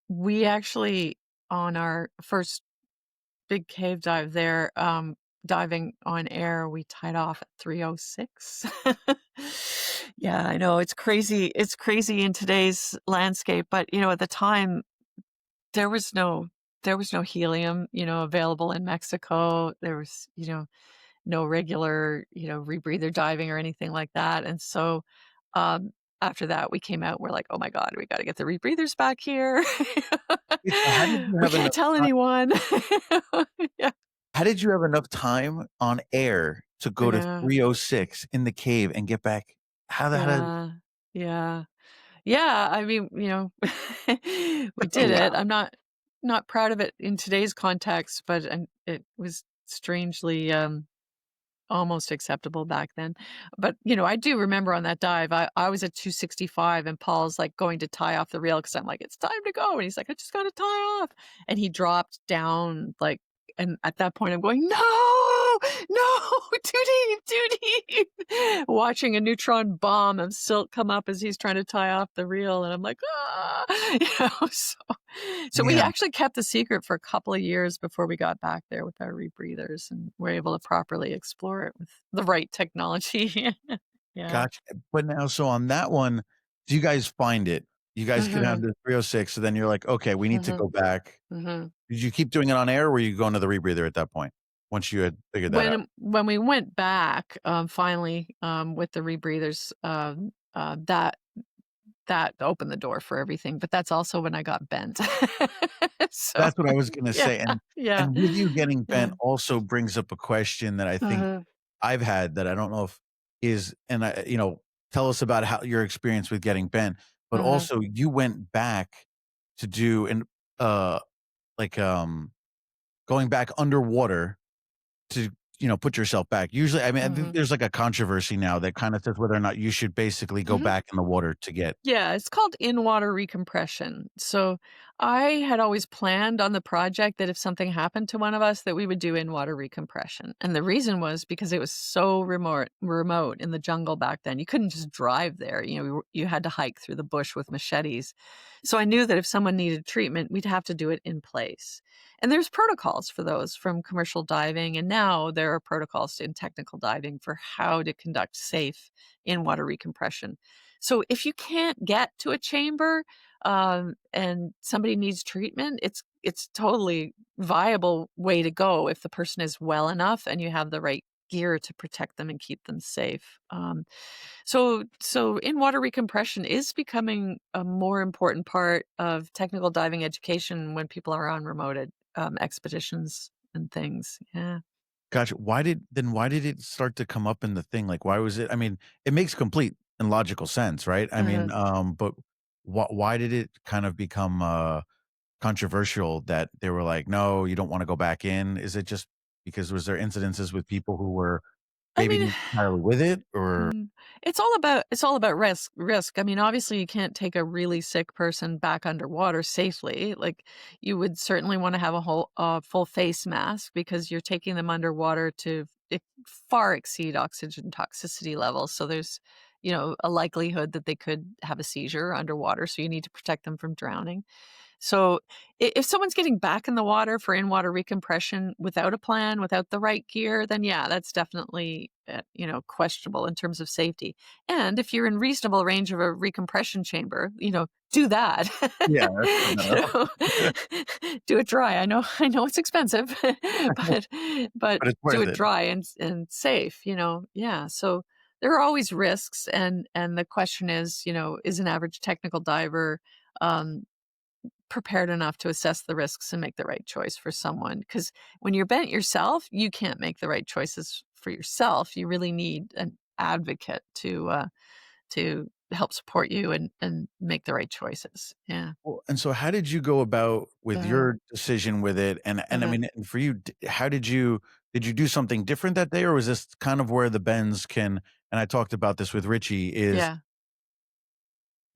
we actually on our first big cave dive there, diving on air, we tied off at 306. Yeah, I know, it's crazy. It's crazy in today's landscape, but, at the time, there was no there was no helium, available in Mexico. There was, no regular, rebreather diving or anything like that, and so, um, after that, we came out, we're like, "Oh my god, we gotta get the rebreathers back here." Wait, so how did you We have can't enough tell time anyone. Yeah, how did you have enough time on air to go to yeah, 306 in the cave and get back? How did yeah, yeah. Yeah, I mean, we did it. wow. I'm not proud of it in today's context, but it was strangely almost acceptable back then. But, I do remember on that dive, I was at 265 and Paul's like going to tie off the reel because I'm like, it's time to go. And he's like, I just got to tie off. And he dropped down like, and at that point I'm going, no, no, too deep, too deep. Watching a neutron bomb of silt come up as he's trying to tie off the reel. And I'm like, ah, so we Yeah. actually kept the secret for a couple of years before we got back there with our rebreathers and were able to properly explore it with the right technology. Yeah. Gotcha. But now, so on that one, do you guys find it? You guys get down Mhm, to 306, so then you're like, "Okay, we need to mhm, go back." mhm. Did you keep doing it on air, or were you going to the rebreather at that point, once you had figured that out? When we went back, finally, with the rebreathers, that opened the door for everything, but that's also when I got bent. So, That's what I was gonna yeah, say, yeah, and with you getting yeah. bent also brings up a question that I think Uh-huh, I've had that I don't know if is and tell us about how your experience with getting bent, but uh-huh, also you went back to do an, uh, like, going back underwater to, put yourself back. Usually, I mean, I think mhm, there's like a controversy now that kinda says whether or not you should basically go mhm. back in the water to get. Yeah, it's called in-water recompression. So I had always planned on the project that if something happened to one of us, that we would do in-water recompression. And the reason was because it was so remote in the jungle back then. You couldn't just drive there. You had to hike through the bush with machetes. So I knew that if someone needed treatment, we'd have to do it in place. And there's protocols for those from commercial diving, and now there are protocols in technical diving for how to conduct safe in-water recompression. So if you can't get to a chamber, and somebody needs treatment, it's totally viable way to go if the person is well enough and you have the right gear to protect them and keep them safe. So in-water recompression is becoming a more important part of technical diving education when people are on remote expeditions and things. Yeah. Gotcha. Why did it start to come up in the thing? Like, why was it, I mean, it makes complete and logical sense, right? I mean, Uh-huh. but why did it kind of become, controversial that they were like, "No, you don't wanna go back in?" Is it just because was there incidences with people who were I maybe mean, not entirely with it, or? Mm. It's all about risk. I mean, obviously, you can't take a really sick person back underwater safely. Like, you would certainly want to have a whole full face mask because you're taking them underwater to far exceed oxygen toxicity levels. So there's, a likelihood that they could have a seizure underwater. So you need to protect them from drowning. So if someone's getting back in the water for in-water recompression without a plan, without the right gear, then yeah, that's definitely questionable in terms of safety. And if you're in reasonable range of a recompression chamber, do that. Yeah, that's the You better do it dry. I know it's expensive, but but but it's do worth it it. dry and safe. Yeah. So there are always risks, and the question is an average technical diver um, prepared enough to assess the risks and make the right choice for someone? Because when you're bent yourself, you can't make the right choices for yourself. You really need an advocate to help support you and make the right choices. Yeah. Well, and so how did you go about with Uh-huh. your decision with it? And I Uh-huh. mean, and for you, how did you do something different that day, or was this kind of where the bends can, and I talked about this with Richie, is Yeah.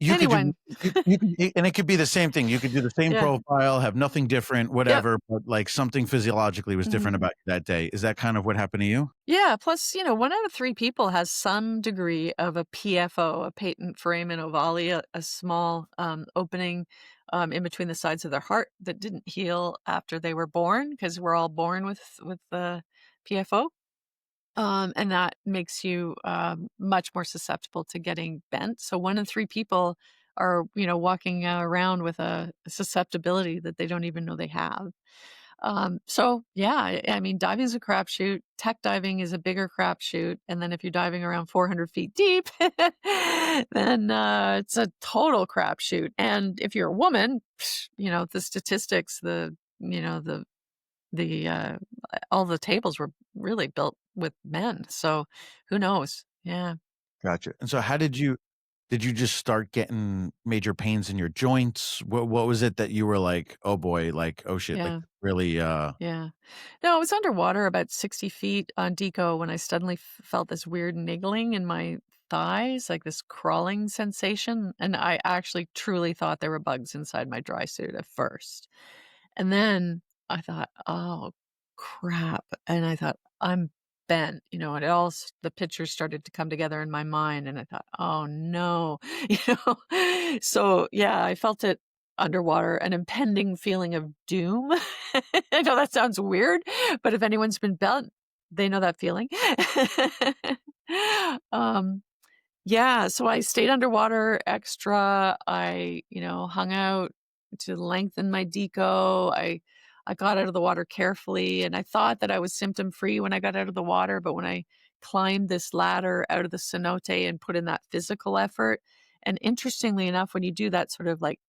you could do Anyone. you could, and it could be the same thing. You could do the same Yeah. profile, have nothing different, Yep. whatever, but like something physiologically was Mhm. different about you that day. Is that kind of what happened to you? Yeah, plus, 1 out of 3 people has some degree of a PFO, a patent foramen ovale, a small, opening, in between the sides of their heart that didn't heal after they were born, because 'cause we're all born with the PFO, and that makes you, much more susceptible to getting bent. So 1 in 3 people are, walking around with a susceptibility that they don't even know they have. So yeah, I mean, diving is a crapshoot. Tech diving is a bigger crapshoot, and then if you're diving around 400 feet deep, then it's a total crapshoot. And if you're a woman, the statistics, the all the tables were really built with men. So who knows? Yeah. Gotcha. And so how did you? did you just start getting major pains in your joints? What was it that you were like, "Oh boy," like, "Oh shit," like Yeah. really, Yeah. No, I was underwater about 60 feet on deco when I suddenly felt this weird niggling in my thighs, like this crawling sensation. And I actually truly thought there were bugs inside my dry suit at first. And then I thought, oh, crap. And I thought, I'm bent, and the pictures started to come together in my mind. And I thought, oh no, So yeah, I felt it underwater, an impending feeling of doom. I know that sounds weird, but if anyone's been bent, they know that feeling. um, yeah, so I stayed underwater extra. I, hung out to lengthen my deco. I got out of the water carefully, and I thought that I was symptom free when I got out of the water, but when I climbed this ladder out of the cenote and put in that physical effort, and interestingly enough, when you do that sort of like,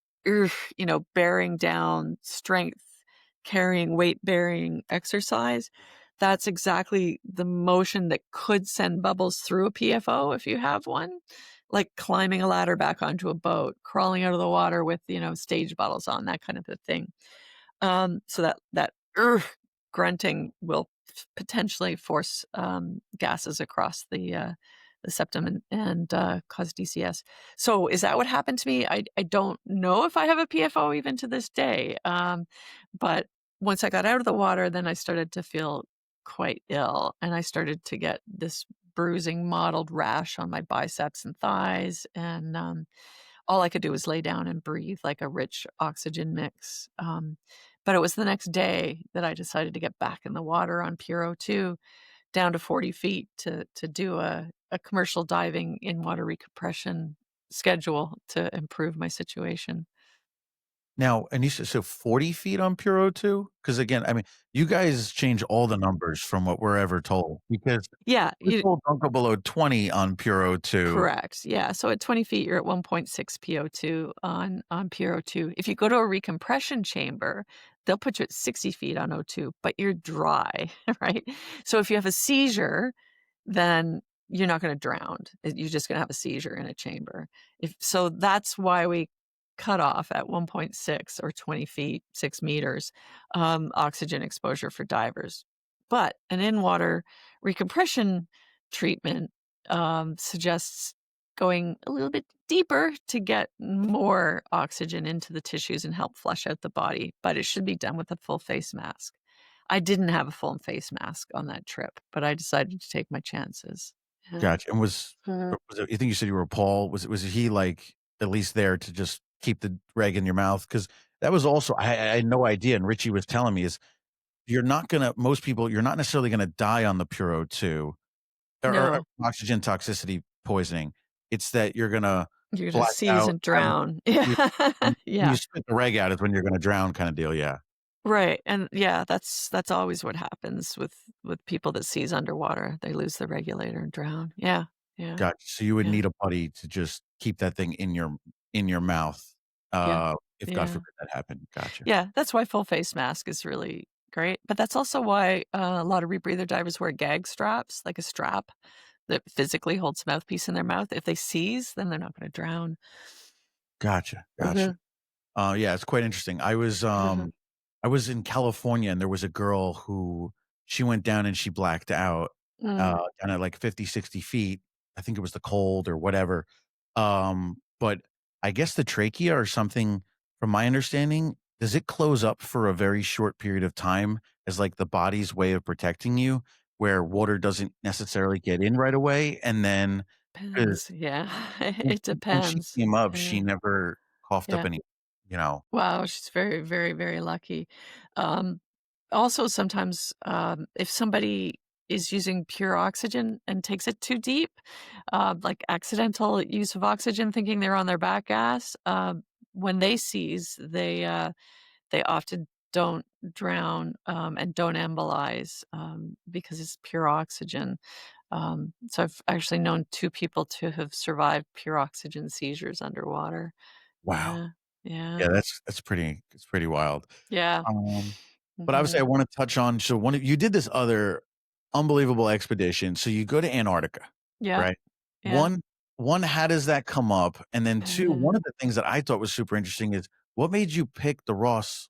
bearing down strength, carrying weight bearing exercise, that's exactly the motion that could send bubbles through a PFO if you have one, like climbing a ladder back onto a boat, crawling out of the water with, stage bottles on, that kind of a thing. So that grunting will potentially force gases across the septum and cause DCS. So is that what happened to me? I don't know if I have a PFO even to this day. But once I got out of the water, then I started to feel quite ill, and I started to get this bruising mottled rash on my biceps and thighs, and all I could do was lay down and breathe like a rich oxygen mix. But it was the next day that I decided to get back in the water on Pure O2 down to 40 feet to do a commercial diving in water recompression schedule to improve my situation. now, and you said so 40 feet on Pure O2? Because again, I mean, you guys change all the numbers from what we're ever told because Yeah, we're you told don't go below 20 on Pure O2. correct. Yeah, so at 20 feet, you're at 1.6 PO2 on pure O2. If you go to a recompression chamber, they'll put you at 60 feet on O2, but you're dry, right? So if you have a seizure, then you're not gonna drown. You're just gonna have a seizure in a chamber. If so, that's why we cut off at 1.6 or 20 feet, 6 meters, oxygen exposure for divers. But an in-water recompression treatment suggests going a little bit deeper to get more oxygen into the tissues and help flush out the body, but it should be done with a full face mask. I didn't have a full face mask on that trip, but I decided to take my chances. Yeah. Gotcha, and Mhm. was it, you think you said you were Paul, was he, like, at least there to just keep the reg in your mouth? Because that was also I had no idea, and Richie was telling me is you're not gonna most people, you're not necessarily gonna die on the Pure O2 or No, oxygen toxicity poisoning. It's that you're gonna you're gonna black seize out, and have drown. you Yeah. when you Yeah. spit the reg out is when you're gonna drown kinda deal, yeah. Right, and yeah, that's always what happens with people that seize underwater. They lose the regulator and drown. Yeah, yeah, Gotcha, so you would yeah, need a buddy to just keep that thing in your mouth, yeah, if God yeah. forbid that happened. Gotcha. Yeah, that's why full face mask is really great, but that's also why, a lot of rebreather divers wear gag straps, like a strap that physically holds the mouthpiece in their mouth. If they seize, then they're not gonna drown. Gotcha, gotcha. Mhm, Yeah, it's quite interesting. mhm, I was in California, and there was a girl who she went down and she blacked out, mm. down at, like, 50, 60 feet. I think it was the cold or whatever. But I guess the trachea or something, from my understanding, does it close up for a very short period of time as, like, the body's way of protecting you, where water doesn't necessarily get in right away? And then 'cause Depends, yeah, when it when she depends. came up, she Yeah, never coughed up yeah. any, you know. Wow, she's very, very, very lucky. Um, Also, sometimes, if somebody is using pure oxygen and takes it too deep, like accidental use of oxygen, thinking they're on their back gas, when they seize, they often don't drown and don't embolize because it's pure oxygen. So I've actually known two people to have survived pure oxygen seizures underwater. Wow. Yeah, yeah. Yeah, that's pretty it's pretty wild. Yeah. Um, but obviously I Mhm. wanna touch on so one of you did this other unbelievable expedition, so you go to Antarctica, Yeah. right? Yeah. One, one, how does that come up? And then two, one Uh, of the things that I thought was super interesting is what made you pick the Ross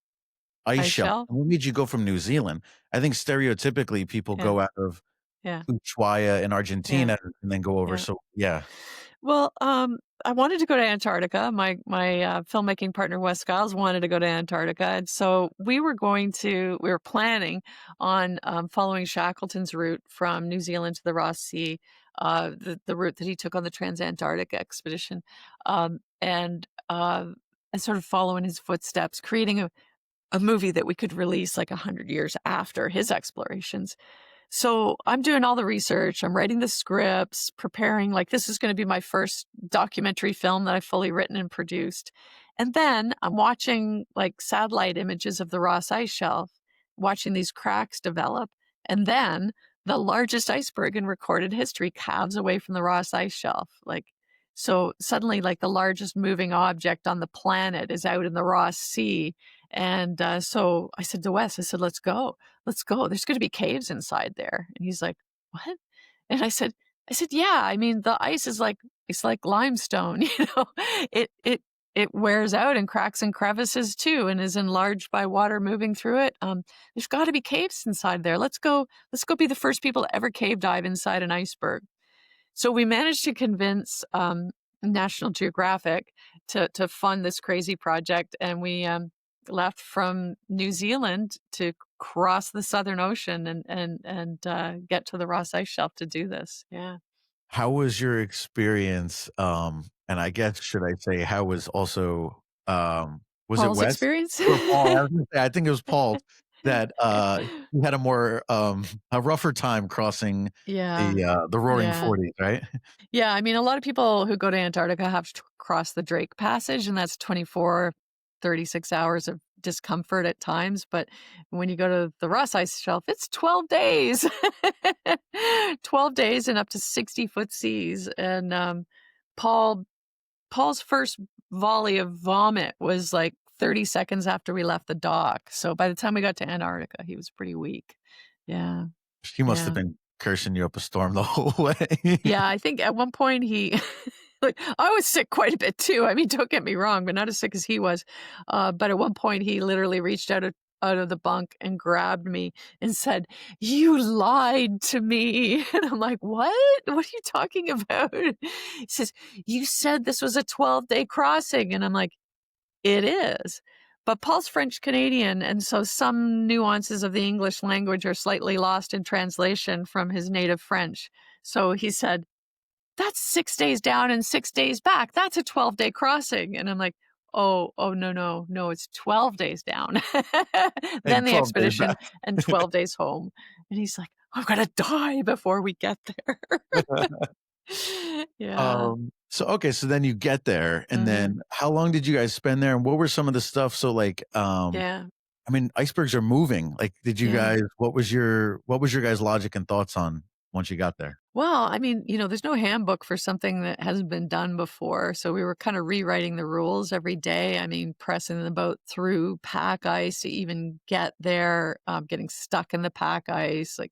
ice Ice shelf? shelf? And what made you go from New Zealand? I think stereotypically people Yeah, go out of yeah, Ushuaia in yeah, Argentina and then go over. yeah. So yeah. Well, I wanted to go to Antarctica. My filmmaking partner Wes Skiles wanted to go to Antarctica, and so we were planning on following Shackleton's route from New Zealand to the Ross Sea, the route that he took on the Transantarctic expedition, and sort of following his footsteps, creating a movie that we could release like 100 years after his explorations. So I'm doing all the research. I'm writing the scripts, preparing, like, this is going to be my first documentary film that I've fully written and produced. And then I'm watching like satellite images of the Ross Ice Shelf, watching these cracks develop. And then the largest iceberg in recorded history calves away from the Ross Ice Shelf. Like, so suddenly, like, the largest moving object on the planet is out in the Ross Sea. And so I said to Wes, I said, let's go. Let's go. There's going to be caves inside there. And he's like, what? And I said, yeah, I mean, the ice is like, it's like limestone, it, it wears out in cracks and crevices too, and is enlarged by water moving through it. There's got to be caves inside there. Let's go be the first people to ever cave dive inside an iceberg. So we managed to convince National Geographic to fund this crazy project, and we left from New Zealand to cross the Southern Ocean and get to the Ross Ice Shelf to do this. Yeah, How was your experience? And I guess should I say how was also was it Paul's Wes experience. or Paul? I was gonna say, I think it was Paul that he had a more a rougher time crossing Yeah, the Roaring yeah. Forties, right? Yeah, I mean, a lot of people who go to Antarctica have to cross the Drake Passage, and that's 24, 36 hours of discomfort at times. But when you go to the Ross Ice Shelf, it's 12 days. 12 days and up to 60-foot seas. And Paul Paul's first volley of vomit was like 30 seconds after we left the dock. So by the time we got to Antarctica, he was pretty weak. Yeah, He must have yeah. been cursing you up a storm the whole way. Yeah, I think at one point he like, I was sick quite a bit too. I mean, don't get me wrong, but not as sick as he was. But at one point he literally reached out of the bunk and grabbed me and said, "You lied to me." And I'm like, "What? What are you talking about?" He says, "You said this was a 12-day crossing." And I'm like, "It is." But Paul's French Canadian, and so some nuances of the English language are slightly lost in translation from his native French. So he said, "That's 6 days down and 6 days back. That's a 12-day crossing." And I'm like, "Oh, no, no, no, it's 12 days down." Then And the 12 days expedition back. and 12 days home. And he's like, "I'm gonna die before we get there." Yeah. So okay, so then you get there, and Mhm. then how long did you guys spend there, and what were some of the stuff? So like, Yeah. I mean, icebergs are moving. Like, did you Yeah. guys? What was your guys' logic and thoughts on once you got there? Well, I mean, there's no handbook for something that hasn't been done before. So we were kind of rewriting the rules every day. I mean, pressing the boat through pack ice to even get there, getting stuck in the pack ice, like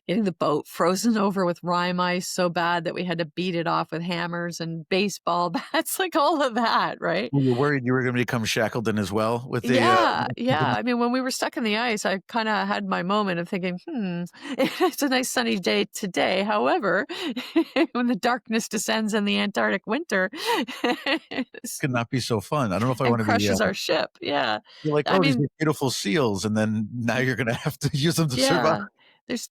getting the boat frozen over with rime ice so bad that we had to beat it off with hammers and baseball bats, like all of that, right? Were you worried you were going to become Shackleton as well with the? Yeah, yeah. I mean, when we were stuck in the ice, I kind of had my moment of thinking, it's a nice sunny day today. However, when the darkness descends in the Antarctic winter it's- Could not be so fun. I don't know if I and want to be. crushes our ship. Yeah. You're like, I oh, these mean, are beautiful seals, and then now you're going to have to use them to survive. yeah.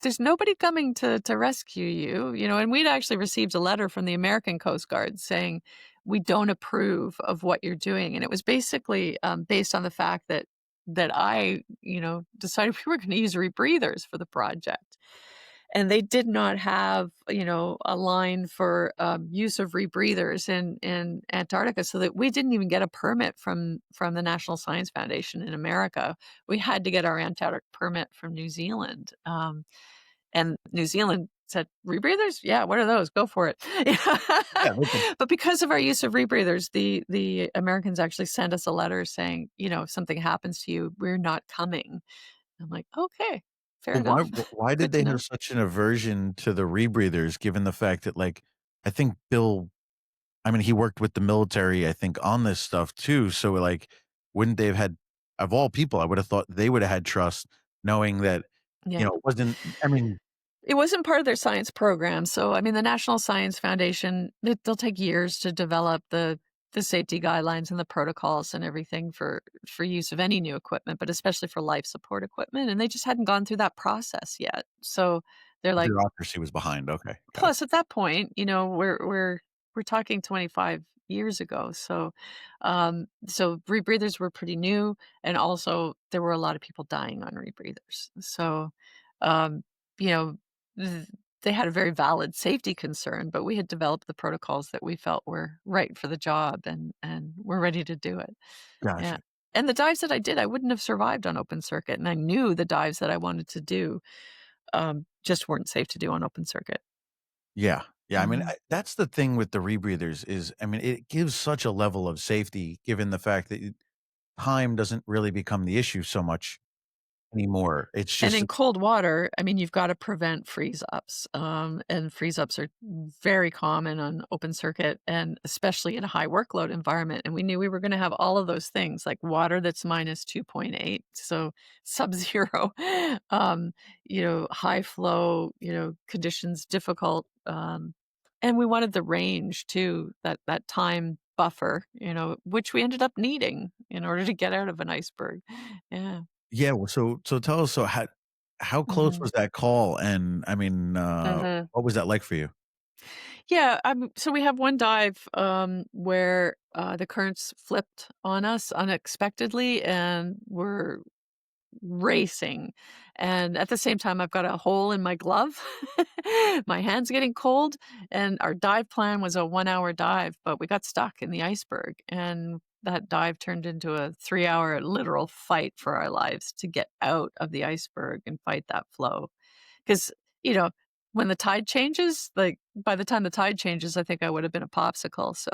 There's nobody coming to rescue you, and we'd actually received a letter from the American Coast Guard saying, "We don't approve of what you're doing." And it was basically based on the fact that I, decided we were going to use rebreathers for the project. And they did not have, a line for use of rebreathers in Antarctica, so that we didn't even get a permit from the National Science Foundation in America. We had to get our Antarctic permit from New Zealand, and New Zealand said, "Rebreathers? Yeah, what are those? Go for it." Yeah, no problem. But because of our use of rebreathers, the Americans actually sent us a letter saying, if something happens to you, we're not coming. I'm like, okay, fair But why enough. why did Good they to have know. such an aversion to the rebreathers, given the fact that, like, I think Bill I mean, he worked with the military, I think, on this stuff too, so, like, wouldn't they have had of all people, I would have thought they would have had trust knowing that, Yeah. it wasn't I mean It wasn't part of their science program, so, I mean, the National Science Foundation, they'll take years to develop the safety guidelines and the protocols and everything for use of any new equipment, but especially for life support equipment, and they just hadn't gone through that process yet. So, they're like bureaucracy was behind, okay, gotcha. plus, at that point, we're talking 25 years ago, so rebreathers were pretty new, and also there were a lot of people dying on rebreathers. So, um, you know, th they had a very valid safety concern, but we had developed the protocols that we felt were right for the job, and we're ready to do it. Yeah. Gotcha. And the dives that I did, I wouldn't have survived on open circuit, and I knew the dives that I wanted to do, just weren't safe to do on open circuit. Yeah. Yeah, I mean, Mhm. that's the thing with the rebreathers is, I mean, it gives such a level of safety given the fact that time doesn't really become the issue so much anymore. It's And just in cold water, I mean, you've gotta prevent freeze-ups, and freeze-ups are very common on open circuit and especially in a high workload environment, and we knew we were gonna have all of those things, like water that's minus 2.8, so sub-zero, um, high flow, conditions, difficult, and we wanted the range too, that time buffer, which we ended up needing in order to get out of an iceberg. Yeah. yeah, well, so tell us, so how close Mhm. was that call? And I mean, Mhm. what was that like for you? Yeah, so we have one dive, where, the currents flipped on us unexpectedly, and we're racing, and at the same time, I've got a hole in my glove. My hand's getting cold, and our dive plan was a one-hour dive, but we got stuck in the iceberg, and that dive turned into a three-hour literal fight for our lives to get out of the iceberg and fight that flow. 'Cause, you know, when the tide changes, like, by the time the tide changes, I think I would have been a popsicle, so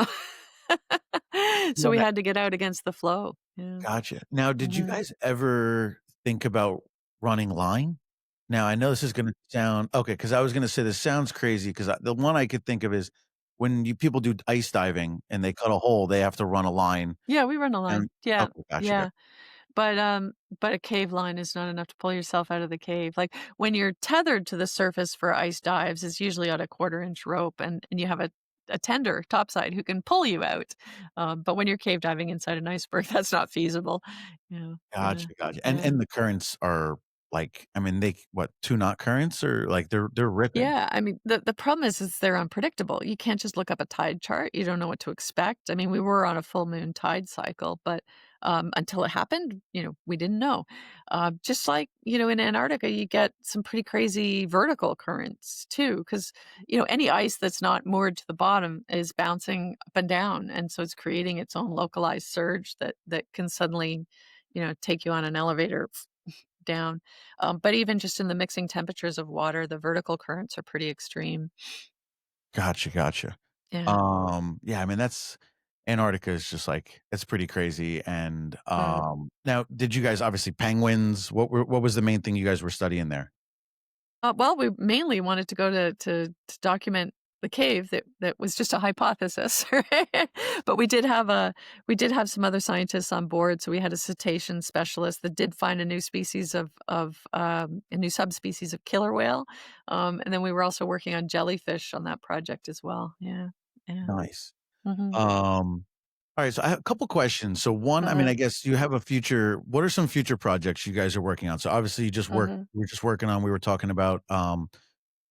so Yeah, we had to get out against the flow. Yeah. gotcha. Now, did you Mhm. guys ever think about running line? Now, I know this is gonna sound okay, because I was gonna say this sounds crazy 'cause the one I could think of is when you people do ice diving and they cut a hole, they have to run a line Yeah, we run a line. and Yeah, okay, gotcha, yeah. But a cave line is not enough to pull yourself out of the cave. Like, when you're tethered to the surface for ice dives, it's usually on a quarter-inch rope, and you have a tender topside who can pull you out. But when you're cave diving inside an iceberg, that's not feasible. Yeah, yeah, gotcha, gotcha. yeah. And the currents are like, I mean, they what, 2 knot currents or like they're ripping? Yeah, I mean, the problem is they're unpredictable. You can't just look up a tide chart. You don't know what to expect. I mean, we were on a full moon tide cycle, but, until it happened, we didn't know. Just like, in Antarctica, you get some pretty crazy vertical currents too, because any ice that's not moored to the bottom is bouncing up and down, and so it's creating its own localized surge that can suddenly, take you on an elevator down. But even just in the mixing temperatures of water, the vertical currents are pretty extreme. Gotcha, gotcha. Yeah. Yeah, I mean, that's Antarctica is just like it's pretty crazy, and, Mm. now did you guys obviously penguins, what was the main thing you guys were studying there? Well, we mainly wanted to go to document the cave that was just a hypothesis, right? But we did have some other scientists on board, so we had a cetacean specialist that did find a new species of a new subspecies of killer whale, and then we were also working on jellyfish on that project as well. Yeah, yeah. Nice. Mhm. Alright, so I have a couple questions. So one, I mean, Uh-huh. I guess you have a future what are some future projects you guys are working on? So obviously Uh-huh. you were just working on we were talking about,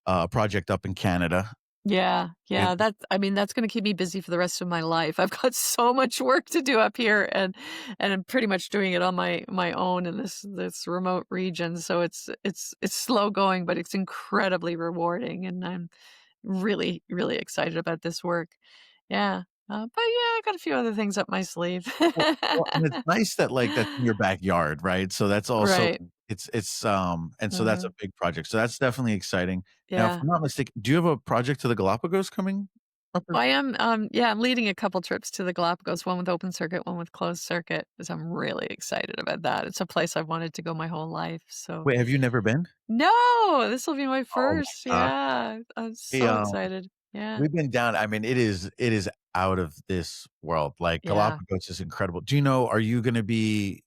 a project up in Canada. Yeah, With yeah, I mean, that's gonna keep me busy for the rest of my life. I've got so much work to do up here, and I'm pretty much doing it on my own in this remote region, so it's slow going, but it's incredibly rewarding, and I'm really, really excited about this work. Yeah, but yeah, I got a few other things up my sleeve. well, and it's nice that, like, that's in your backyard, right? So that's also Right. and so that's a Mhm. big project. So that's definitely exciting. Now, if Yeah. I'm not mistaken, do you have a project to the Galapagos coming up or I am, yeah, I'm leading a couple trips to the Galapagos, one with open circuit, one with closed circuit, because I'm really excited about that. It's a place I've wanted to go my whole life, so wait, have you never been? no, this will be my Oh first, my gosh. yeah, I'm We, so excited. Yeah. we've been down I mean, it is out of this world. Like, Yeah. Galapagos is incredible. Do you know, are you gonna be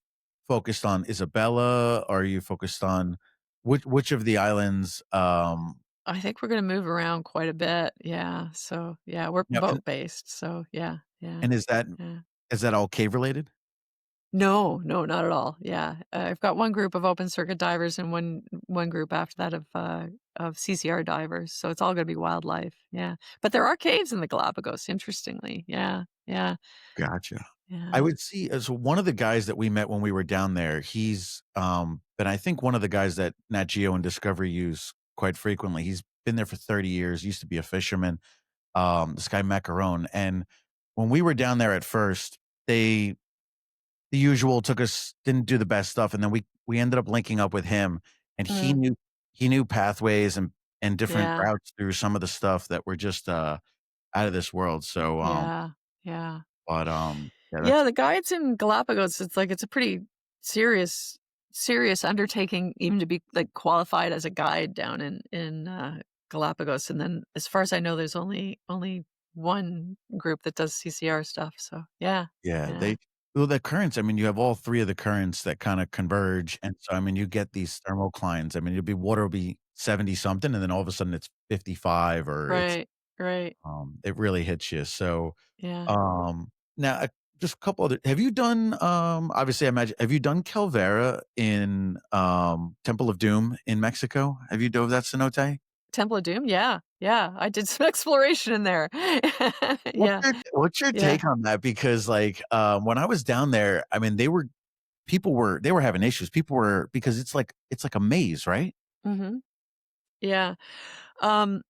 focused on Isabella? Are you focused on which of the islands, I think we're gonna move around quite a bit. Yeah. So, yeah, we're yeah, boat based. So, yeah, yeah, and yeah. is that all cave related? No, no, not at all. Yeah. I've got one group of open circuit divers and one group after that of CCR divers. So it's all gonna be wildlife. Yeah. But there are caves in the Galapagos, interestingly. Yeah. Yeah. Gotcha. I Yeah. would see so one of the guys that we met when we were down there, he's, been I think one of the guys that Nat Geo and Discovery use quite frequently. He's been there for 30 years, used to be a fisherman, this guy Macaron, and when we were down there at first, they the usual took us didn't do the best stuff, and then we ended up linking up with him, and Mm. he knew pathways and different Yeah. routes through some of the stuff that were just, out of this world, so, Yeah. Yeah. but, yeah, Yeah, that's the guides in Galapagos, it's like it's a pretty serious serious undertaking even to be, like, qualified as a guide down in Galapagos, and then as far as I know, there's only one group that does CCR stuff, so yeah, yeah, yeah, well, the currents, I mean, you have all 3 of the currents that kinda converge, and so, I mean, you get these thermoclines. I mean, water will be 70 something, and then all of a sudden it's 55 or it's, right, right, it really hits you, so, yeah. now, just a couple other have you done, obviously, I imagine have you done Calvera in, Temple of Doom in Mexico? Have you dove that cenote? Temple of Doom? Yeah, yeah, I did some exploration in there. Yeah, What's your yeah, take on that? Because, like, when I was down there, I mean, they were having issues. People were because it's like a maze, right? mhm, yeah, um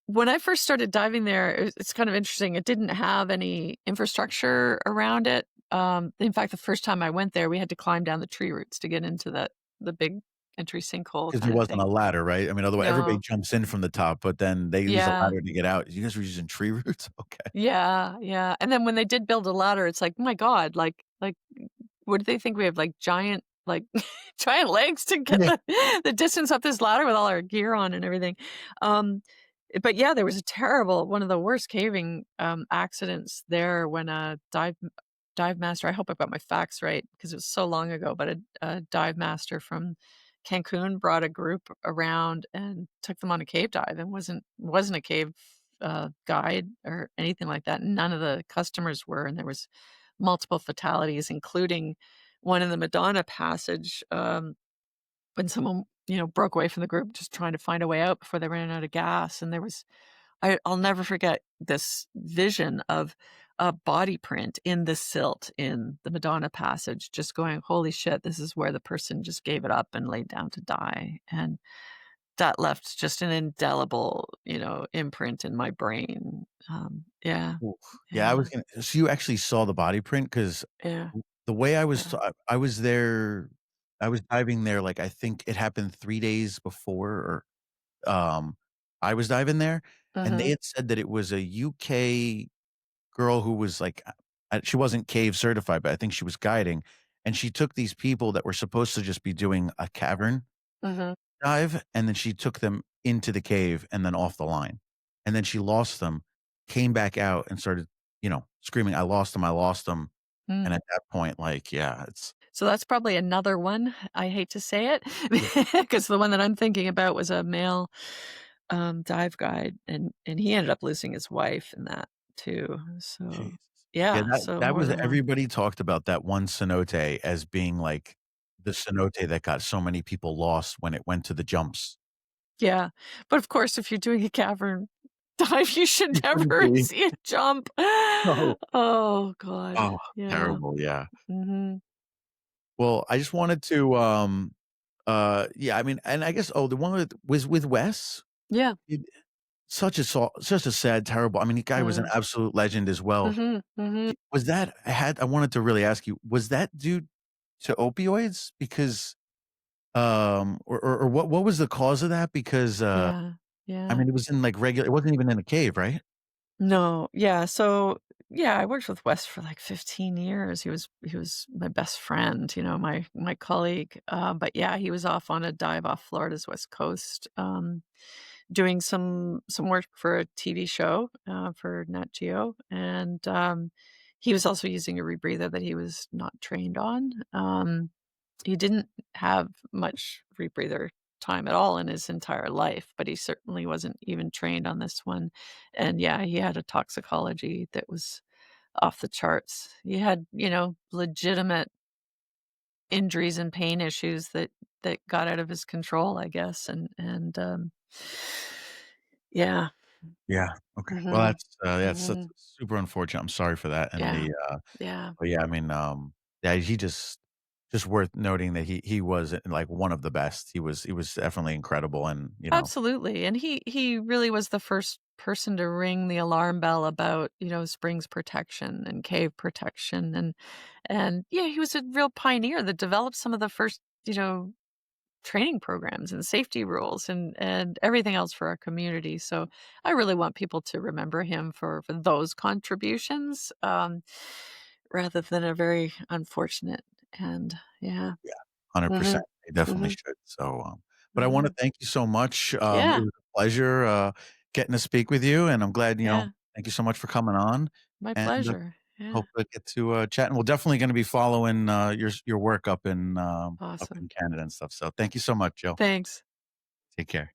when I first started diving there, it's kind of interesting. It didn't have any infrastructure around it. In fact, the first time I went there, we had to climb down the tree roots to get into the big entry sinkhole 'Cause there kind of wasn't a thing. ladder, right? I mean, otherwise everybody No. jumps in from the top, but then they use a Yeah. ladder to get out. You guys were using tree roots? Okay. Yeah, yeah. And then when they did build a ladder, it's like, "Oh my god, like, what do they think we have, like, giant, like, giant legs to get Yeah. the distance up this ladder with all our gear on and everything?" Um, but yeah, there was a terrible one of the worst caving, accidents there when a dive master, I hope I've got my facts right because it was so long ago, but a dive master from Cancun brought a group around and took them on a cave dive and wasn't a cave, guide or anything like that. None of the customers were, and there was multiple fatalities, including one in the Madonna Passage, when someone, broke away from the group just trying to find a way out before they ran out of gas, and there was I'll never forget this vision of a body print in the silt in the Madonna Passage, just going, "Holy shit, this is where the person just gave it up and laid down to die," and that left just an indelible, imprint in my brain. Yeah, Oof. Yeah, I yeah, was gonna so you actually saw the body print? 'Cause yeah, the way yeah. I was there I was diving there, like, I think it happened 3 days before or, I was diving there, and they Mhm, had said that it was a UK girl who was, like, she wasn't cave certified, but I think she was guiding, and she took these people that were supposed to just be doing a cavern mhm, dive, and then she took them into the cave and then off the line, and then she lost them, came back out and started, screaming, I lost them," and mm. at that point, like, yeah, it's So that's probably another one, I hate to say it, yeah, because the one that I'm thinking about was a male, dive guide, and he ended up losing his wife in that too. So, Jesus. Yeah, yeah, so that more was than one. everybody talked about that one cenote as being, like, the cenote that got so many people lost when it went to the jumps. Yeah, but of course, if you're doing a cavern dive, you should You shouldn't never be. see a jump. No. Oh god, Oh, yeah, terrible, yeah. mhm, Well, I just wanted to, yeah, I mean, and I guess, the one was with Wes. yeah, It such a sad, terrible I mean, the guy was an mm, absolute legend as well. mhm, mhm, Was that I wanted to really ask you, was that due to opioids? Because, or what was the cause of that? Because, yeah, I yeah. mean, it was in, like, regular it wasn't even in a cave, right? No, yeah, so, yeah, I worked with Wes for, like, 15 years. He was my best friend, my colleague, but, yeah, he was off on a dive off Florida's West Coast, doing some work for a TV show, for Nat Geo, and, he was also using a rebreather that he was not trained on. He didn't have much rebreather time at all in his entire life, but he certainly wasn't even trained on this one, and, yeah, he had a toxicology that was off the charts. He had, legitimate injuries and pain issues that got out of his control, I guess, and yeah. Yeah, okay. Well, Mhm. that's Mhm. super unfortunate. I'm sorry for that, and Yeah. Yeah. but yeah, I mean, yeah, he just worth noting that he was, like, one of the best. He was definitely incredible and, Absolutely, and he really was the first person to ring the alarm bell about, springs protection and cave protection, and yeah, he was a real pioneer that developed some of the first, training programs and safety rules and everything else for our community. So I really want people to remember him for those contributions, rather than a very unfortunate and yeah. Yeah, 100%. Mhm. They definitely Mhm. should. So, but I wanna Mhm. thank you so much. It Yeah. was a pleasure, getting to speak with you, and I'm glad, Yeah. thank you so much for coming on, My and, pleasure. Yeah. hope to get to, chat, and we're definitely gonna be following, your work up in Awesome. Canada and stuff. So thank you so much, Jill. Thanks. Take care.